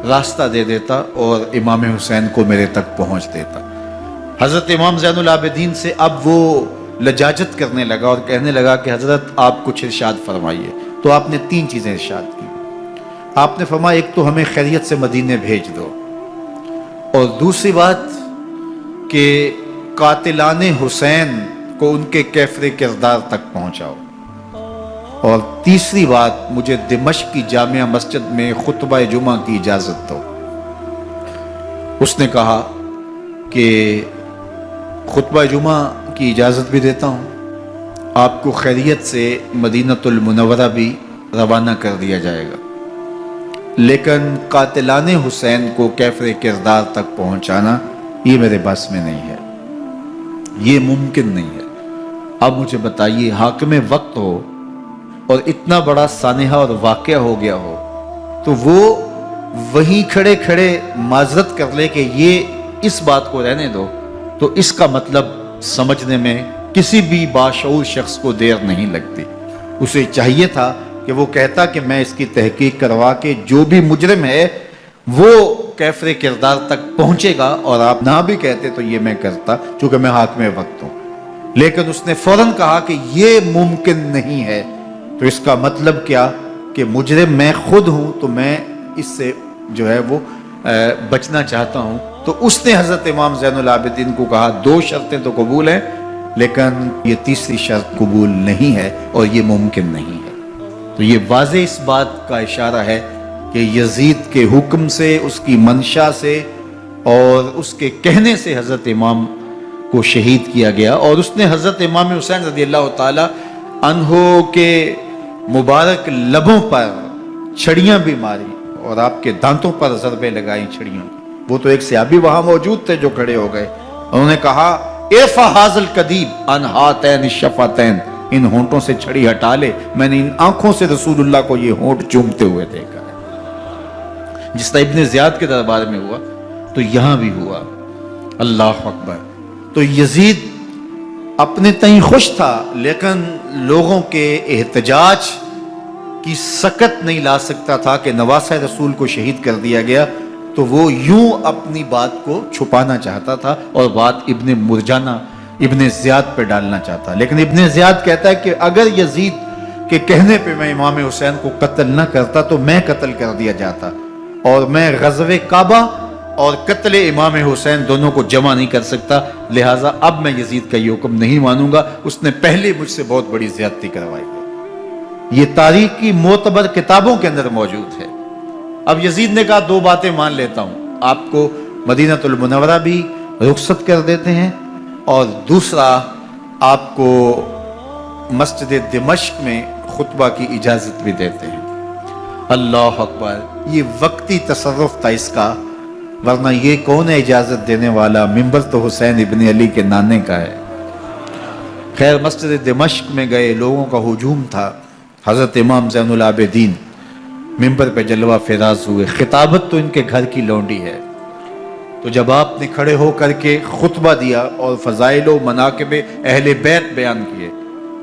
راستہ دے دیتا اور امام حسین کو میرے تک پہنچ دیتا۔ حضرت امام زین العابدین سے اب وہ لجاجت کرنے لگا اور کہنے لگا کہ حضرت آپ کچھ ارشاد فرمائیے۔ تو آپ نے تین چیزیں ارشاد کی۔ آپ نے فرمایا ایک تو ہمیں خیریت سے مدینے بھیج دو، اور دوسری بات کہ قاتلان حسین کو ان کے کیفر کردار تک پہنچاؤ، اور تیسری بات مجھے دمشق کی جامعہ مسجد میں خطبہ جمعہ کی اجازت دو۔ اس نے کہا کہ خطبہ جمعہ کی اجازت بھی دیتا ہوں، آپ کو خیریت سے مدینہ المنورہ بھی روانہ کر دیا جائے گا، لیکن قاتلان حسین کو کیفر کردار تک پہنچانا یہ میرے بس میں نہیں ہے، یہ ممکن نہیں ہے۔ اب مجھے بتائیے حاکم وقت ہو اور اتنا بڑا سانحہ اور واقعہ ہو گیا ہو تو وہ وہیں کھڑے کھڑے معذرت کر لے کہ یہ اس بات کو رہنے دو، تو اس کا مطلب سمجھنے میں کسی بھی باشعور شخص کو دیر نہیں لگتی۔ اسے چاہیے تھا کہ وہ کہتا کہ میں اس کی تحقیق کروا کے جو بھی مجرم ہے وہ کیفر کردار تک پہنچے گا، اور آپ نہ بھی کہتے تو یہ میں کرتا چونکہ میں حاکم وقت ہوں۔ لیکن اس نے فوراً کہا کہ یہ ممکن نہیں ہے، تو اس کا مطلب کیا کہ مجرم میں خود ہوں، تو میں اس سے جو ہے وہ بچنا چاہتا ہوں۔ تو اس نے حضرت امام زین العابدین کو کہا دو شرطیں تو قبول ہیں، لیکن یہ تیسری شرط قبول نہیں ہے اور یہ ممکن نہیں ہے۔ تو یہ واضح اس بات کا اشارہ ہے کہ یزید کے حکم سے، اس کی منشا سے اور اس کے کہنے سے حضرت امام کو شہید کیا گیا، اور اس نے حضرت امام حسین رضی اللہ تعالی عنہ کے مبارک لبوں پر چھڑیاں بھی ماری اور آپ کے دانتوں پر ضربیں لگائیں چھڑیوں۔ وہ تو ایک صحابی وہاں موجود تھے جو کھڑے ہو گئے، انہوں نے کہا ارفع ھذا القدیب عن ھاتین الشفتین، ان ہونٹوں سے چھڑی ہٹا لے، میں نے ان آنکھوں سے رسول اللہ کو یہ ہونٹ چومتے ہوئے دیکھا ہے۔ جس طرح ابن زیاد کے دربار میں ہوا تو یہاں بھی ہوا۔ اللہ اکبر۔ تو یزید اپنے تئیں خوش تھا، لیکن لوگوں کے احتجاج کی سکت نہیں لا سکتا تھا کہ نواسہ رسول کو شہید کر دیا گیا، تو وہ یوں اپنی بات کو چھپانا چاہتا تھا اور بات ابن مرجانہ ابن زیاد پہ ڈالنا چاہتا۔ لیکن ابن زیاد کہتا ہے کہ اگر یزید کے کہنے پہ میں امام حسین کو قتل نہ کرتا تو میں قتل کر دیا جاتا، اور میں غزوہ کعبہ اور قتل امام حسین دونوں کو جمع نہیں کر سکتا، لہٰذا اب میں یزید کا یہ حکم نہیں مانوں گا، اس نے پہلے مجھ سے بہت بڑی زیادتی کروائی ہے۔ یہ تاریخ کی معتبر کتابوں کے اندر موجود ہے۔ اب یزید نے کہا دو باتیں مان لیتا ہوں، آپ کو مدینہ المنورہ بھی رخصت کر دیتے ہیں، اور دوسرا آپ کو مسجد دمشق میں خطبہ کی اجازت بھی دیتے ہیں۔ اللہ اکبر۔ یہ وقتی تصرف تھا اس کا، ورنہ یہ کون ہے اجازت دینے والا؟ ممبر تو حسین ابن علی کے نانے کا ہے۔ خیر، مسجد دمشق میں گئے، لوگوں کا ہجوم تھا، حضرت امام زین العابدین ممبر پہ جلوہ فراز ہوئے۔ خطابت تو ان کے گھر کی لونڈی ہے، تو جب آپ نے کھڑے ہو کر کے خطبہ دیا اور فضائل و مناقب اہل بیت بیان کیے،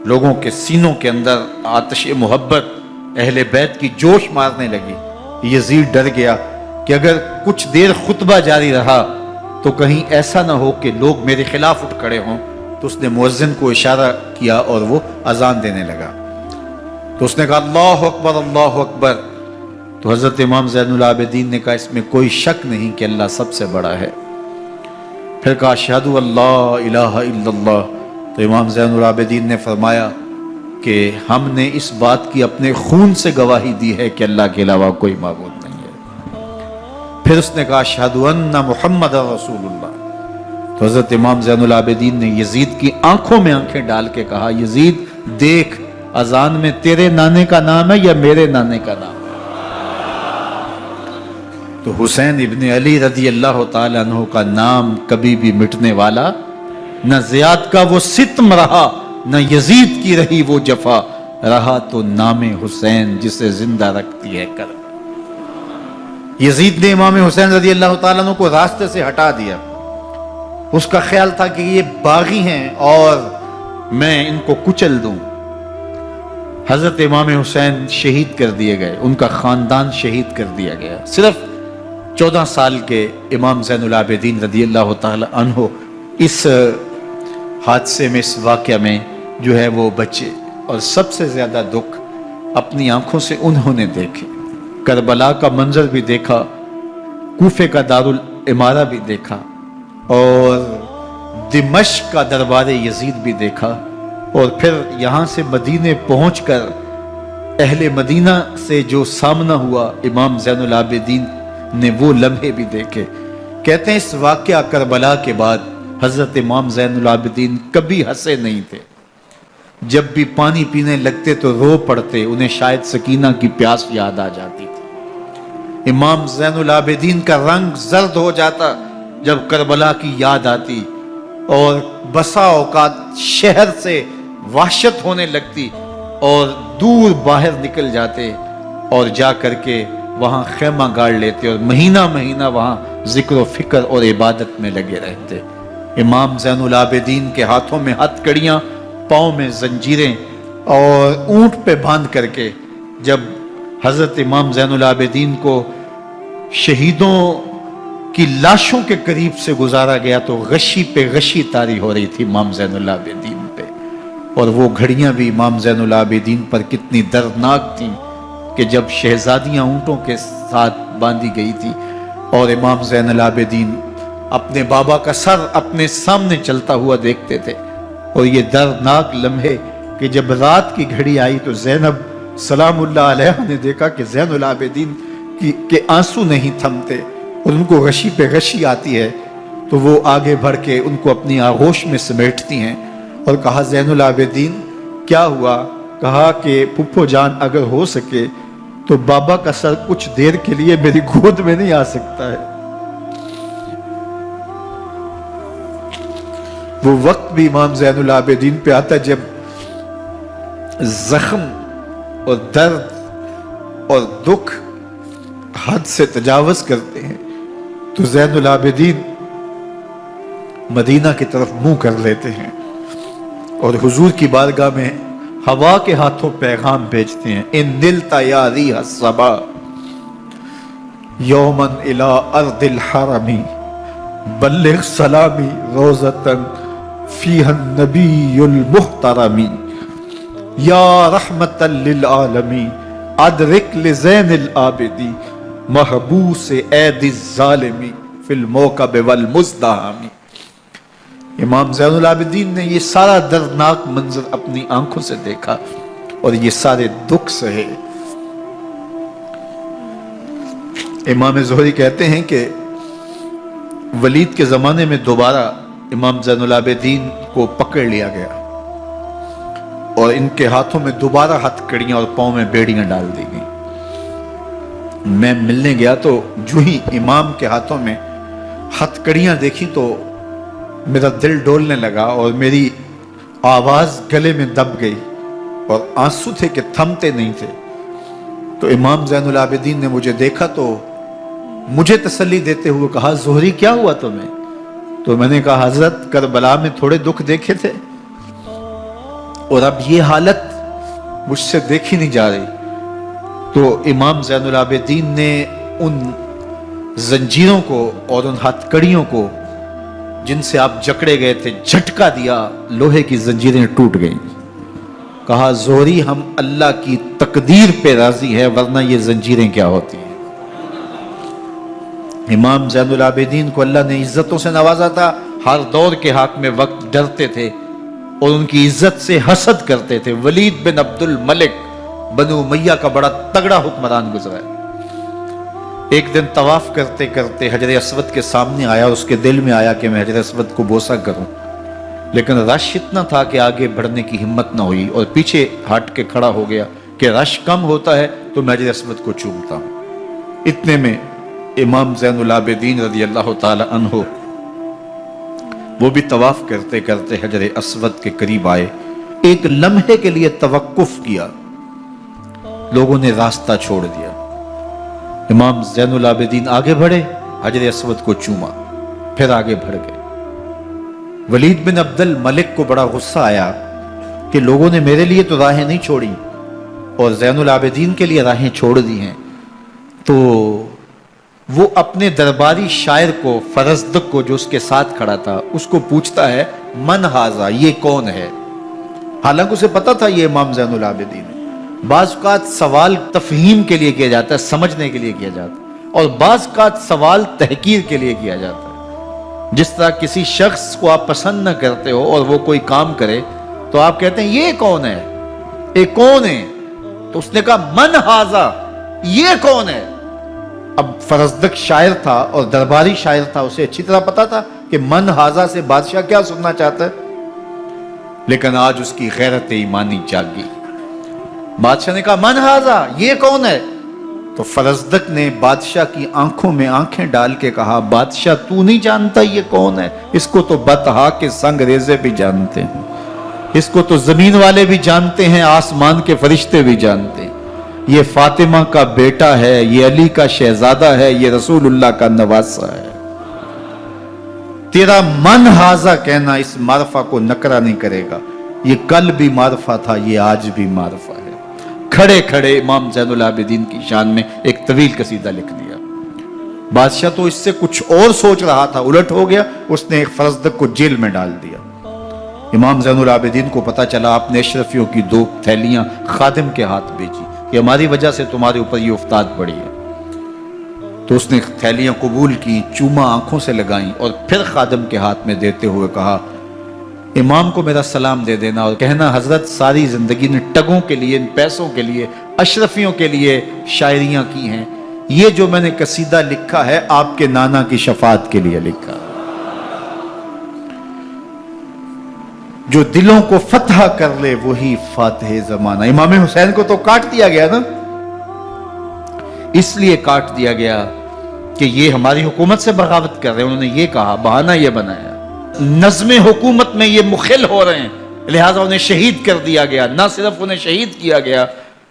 لوگوں کے سینوں کے اندر آتش محبت اہل بیت کی جوش مارنے لگی۔ یزید ڈر گیا کہ اگر کچھ دیر خطبہ جاری رہا تو کہیں ایسا نہ ہو کہ لوگ میرے خلاف اٹھ کھڑے ہوں، تو اس نے مؤذن کو اشارہ کیا اور وہ اذان دینے لگا۔ تو اس نے کہا اللہ اکبر اللہ اکبر، تو حضرت امام زین العابدین نے کہا اس میں کوئی شک نہیں کہ اللہ سب سے بڑا ہے۔ پھر کہا اشہد اللہ الہ الا اللہ، تو امام زین العابدین نے فرمایا کہ ہم نے اس بات کی اپنے خون سے گواہی دی ہے کہ اللہ کے علاوہ کوئی معبود نہیں ہے۔ پھر اس نے کہا اشہد ان محمد رسول اللہ، تو حضرت امام زین العابدین نے یزید کی آنکھوں میں آنکھیں ڈال کے کہا یزید دیکھ، اذان میں تیرے نانے کا نام ہے یا میرے نانے کا نام ہے؟ تو حسین ابن علی رضی اللہ تعالی عنہ کا نام کبھی بھی مٹنے والا نہ زیاد کا وہ ستم رہا، نہ یزید کی رہی وہ جفا، رہا تو نام حسین جسے زندہ رکھتی ہے کر۔ یزید نے امام حسین رضی اللہ تعالیٰ عنہ کو راستے سے ہٹا دیا۔ اس کا خیال تھا کہ یہ باغی ہیں اور میں ان کو کچل دوں۔ حضرت امام حسین شہید کر دیے گئے، ان کا خاندان شہید کر دیا گیا۔ صرف 14 سال کے امام زین العابدین رضی اللہ تعالی عنہ اس حادثے میں، اس واقعہ میں جو ہے وہ بچے، اور سب سے زیادہ دکھ اپنی آنکھوں سے انہوں نے دیکھے۔ کربلا کا منظر بھی دیکھا، کوفے کا دارالامارہ بھی دیکھا، اور دمشق کا دربار یزید بھی دیکھا، اور پھر یہاں سے مدینے پہنچ کر اہل مدینہ سے جو سامنا ہوا امام زین العابدین نے وہ لمحے بھی دیکھے۔ کہتے ہیں اس واقعہ کربلا کے بعد حضرت امام زین العابدین کبھی ہنسے نہیں تھے۔ جب بھی پانی پینے لگتے تو رو پڑتے، انہیں شاید سکینہ کی پیاس یاد آ جاتی تھی۔ امام زین العابدین کا رنگ زرد ہو جاتا جب کربلا کی یاد آتی، اور بسا اوقات شہر سے وحشت ہونے لگتی اور دور باہر نکل جاتے اور جا کر کے وہاں خیمہ گاڑ لیتے اور مہینہ مہینہ وہاں ذکر و فکر اور عبادت میں لگے رہتے۔ امام زین العابدین کے ہاتھوں میں ہتھ کڑیاں، پاؤں میں زنجیریں، اور اونٹ پہ باندھ کر کے جب حضرت امام زین العابدین کو شہیدوں کی لاشوں کے قریب سے گزارا گیا تو غشی پہ غشی طاری ہو رہی تھی امام زین العابدین پہ، اور وہ گھڑیاں بھی امام زین العابدین پر کتنی دردناک تھیں کہ جب شہزادیاں اونٹوں کے ساتھ باندھی گئی تھی اور امام زین العابدین اپنے بابا کا سر اپنے سامنے چلتا ہوا دیکھتے تھے، اور یہ دردناک لمحے کہ جب رات کی گھڑی آئی تو زینب سلام اللہ علیہ نے دیکھا کہ زین العابدین کے آنسو نہیں تھمتے اور ان کو غشی پہ غشی آتی ہے، تو وہ آگے بڑھ کے ان کو اپنی آغوش میں سمیٹتی ہیں اور کہا زین العابدین کیا ہوا؟ کہا کہ پھپھو جان اگر ہو سکے تو بابا کا سر کچھ دیر کے لیے میری گود میں نہیں آ سکتا ہے۔ وہ وقت بھی امام زین العابدین پہ آتا جب زخم اور درد اور دکھ حد سے تجاوز کرتے ہیں تو زین العابدین مدینہ کی طرف منہ کر لیتے ہیں اور حضور کی بارگاہ میں ہوا کے ہاتھوں پیغام بھیجتے ہیں، ان نلتا یا ریح الصبا یومن الی ارض الحرمی بلغ سلامی روزتن فیہا النبی المحترمی یا رحمتا للعالمین ادرک لزین العابدی محبوس عید الظالمی فی الموکب والمزدحمی۔ امام زین العابدین نے یہ سارا دردناک منظر اپنی آنکھوں سے دیکھا اور یہ سارے دکھ سہے۔ امام زہری کہتے ہیں کہ ولید کے زمانے میں دوبارہ امام زین العابدین کو پکڑ لیا گیا اور ان کے ہاتھوں میں دوبارہ ہتھ کڑیاں اور پاؤں میں بیڑیاں ڈال دی گئیں۔ میں ملنے گیا تو جو ہی امام کے ہاتھوں میں ہتھ کڑیاں دیکھی تو میرا دل ڈولنے لگا اور میری آواز گلے میں دب گئی اور آنسو تھے کہ تھمتے نہیں تھے۔ تو امام زین العابدین نے مجھے دیکھا تو مجھے تسلی دیتے ہوئے کہا، زہری کیا ہوا تمہیں؟ تو میں نے کہا، حضرت کربلا میں تھوڑے دکھ دیکھے تھے اور اب یہ حالت مجھ سے دیکھی نہیں جا رہی۔ تو امام زین العابدین نے ان زنجیروں کو اور ان ہتھ کڑیوں کو جن سے آپ جکڑے گئے تھے جھٹکا دیا، لوہے کی زنجیریں ٹوٹ گئیں۔ کہا، زہری ہم اللہ کی تقدیر پہ راضی ہے ورنہ یہ زنجیریں کیا ہوتی ہیں۔ امام زین العابدین کو اللہ نے عزتوں سے نوازا تھا، ہر دور کے حاکم وقت ڈرتے تھے اور ان کی عزت سے حسد کرتے تھے۔ ولید بن عبد الملک بنو امیہ کا بڑا تگڑا حکمران گزرا ہے۔ ایک دن طواف کرتے کرتے حجر اسود کے سامنے آیا، اس کے دل میں آیا کہ میں حجر اسود کو بوسہ کروں، لیکن رش اتنا تھا کہ آگے بڑھنے کی ہمت نہ ہوئی اور پیچھے ہٹ کے کھڑا ہو گیا کہ رش کم ہوتا ہے تو میں حجر اسود کو چومتا ہوں۔ اتنے میں امام زین العابدین رضی اللہ تعالی عنہ وہ بھی طواف کرتے کرتے حجر اسود کے قریب آئے، ایک لمحے کے لیے توقف کیا، لوگوں نے راستہ چھوڑ دیا۔ امام زین العابدین آگے بڑھے، حجر اسود کو چوما، پھر آگے بڑھ گئے۔ ولید بن عبد الملک کو بڑا غصہ آیا کہ لوگوں نے میرے لیے تو راہیں نہیں چھوڑی اور زین العابدین کے لیے راہیں چھوڑ دی ہیں۔ تو وہ اپنے درباری شاعر کو، فرزدق کو جو اس کے ساتھ کھڑا تھا، اس کو پوچھتا ہے، من ھذا، یہ کون ہے؟ حالانکہ اسے پتا تھا یہ امام زین العابدین ہے۔ بعض اوقات سوال تفہیم کے لیے کیا جاتا ہے، سمجھنے کے لیے کیا جاتا ہے، اور بعض اوقات سوال تحقیر کے لیے کیا جاتا ہے۔ جس طرح کسی شخص کو آپ پسند نہ کرتے ہو اور وہ کوئی کام کرے تو آپ کہتے ہیں یہ کون ہے، یہ کون ہے؟ تو اس نے کہا، من ھذا، یہ کون ہے؟ اب فرزدق شاعر تھا اور درباری شاعر تھا، اسے اچھی طرح پتا تھا کہ من ھذا سے بادشاہ کیا سننا چاہتا ہے، لیکن آج اس کی غیرت ایمانی جاگی۔ بادشاہ نے کہا، من ھذا، یہ کون ہے؟ تو فرزدق نے بادشاہ کی آنکھوں میں آنکھیں ڈال کے کہا، بادشاہ تو نہیں جانتا یہ کون ہے؟ اس کو تو بطحا کے سنگ ریزے بھی جانتے ہیں، اس کو تو زمین والے بھی جانتے ہیں، آسمان کے فرشتے بھی جانتے ہیں۔ یہ فاطمہ کا بیٹا ہے، یہ علی کا شہزادہ ہے، یہ رسول اللہ کا نواسہ ہے۔ تیرا من ھذا کہنا اس معرفہ کو نکرا نہیں کرے گا، یہ کل بھی معرفہ تھا، یہ آج بھی معرفہ ہے۔ کھڑے کھڑے امام زین العابدین کی شان میں ایک طویل قصیدہ لکھ دیا۔ بادشاہ تو اس سے کچھ اور سوچ رہا تھا، الٹ ہو گیا، اس نے ایک فرزدق کو جیل میں ڈال دیا۔ امام زین العابدین کو پتا چلا، آپ نے اشرفیوں کی 2 تھیلیاں خادم کے ہاتھ بھیجی کہ ہماری وجہ سے تمہارے اوپر یہ افتاد پڑی ہے۔ تو اس نے تھیلیاں قبول کی، چوما آنکھوں سے لگائیں اور پھر خادم کے ہاتھ میں دیتے ہوئے کہا، امام کو میرا سلام دے دینا اور کہنا، حضرت ساری زندگی نے ٹگوں کے لیے، ان پیسوں کے لیے، اشرفیوں کے لیے شاعریاں کی ہیں، یہ جو میں نے قصیدہ لکھا ہے آپ کے نانا کی شفاعت کے لیے لکھا، جو دلوں کو فتح کر لے وہی فاتح زمانہ۔ امام حسین کو تو کاٹ دیا گیا نا، اس لیے کاٹ دیا گیا کہ یہ ہماری حکومت سے بغاوت کر رہے ہیں، انہوں نے یہ کہا، بہانہ یہ بنایا، نظم حکومت میں یہ مخل ہو رہے ہیں، لہٰذا انہیں شہید کر دیا گیا۔ نہ صرف انہیں شہید کیا گیا،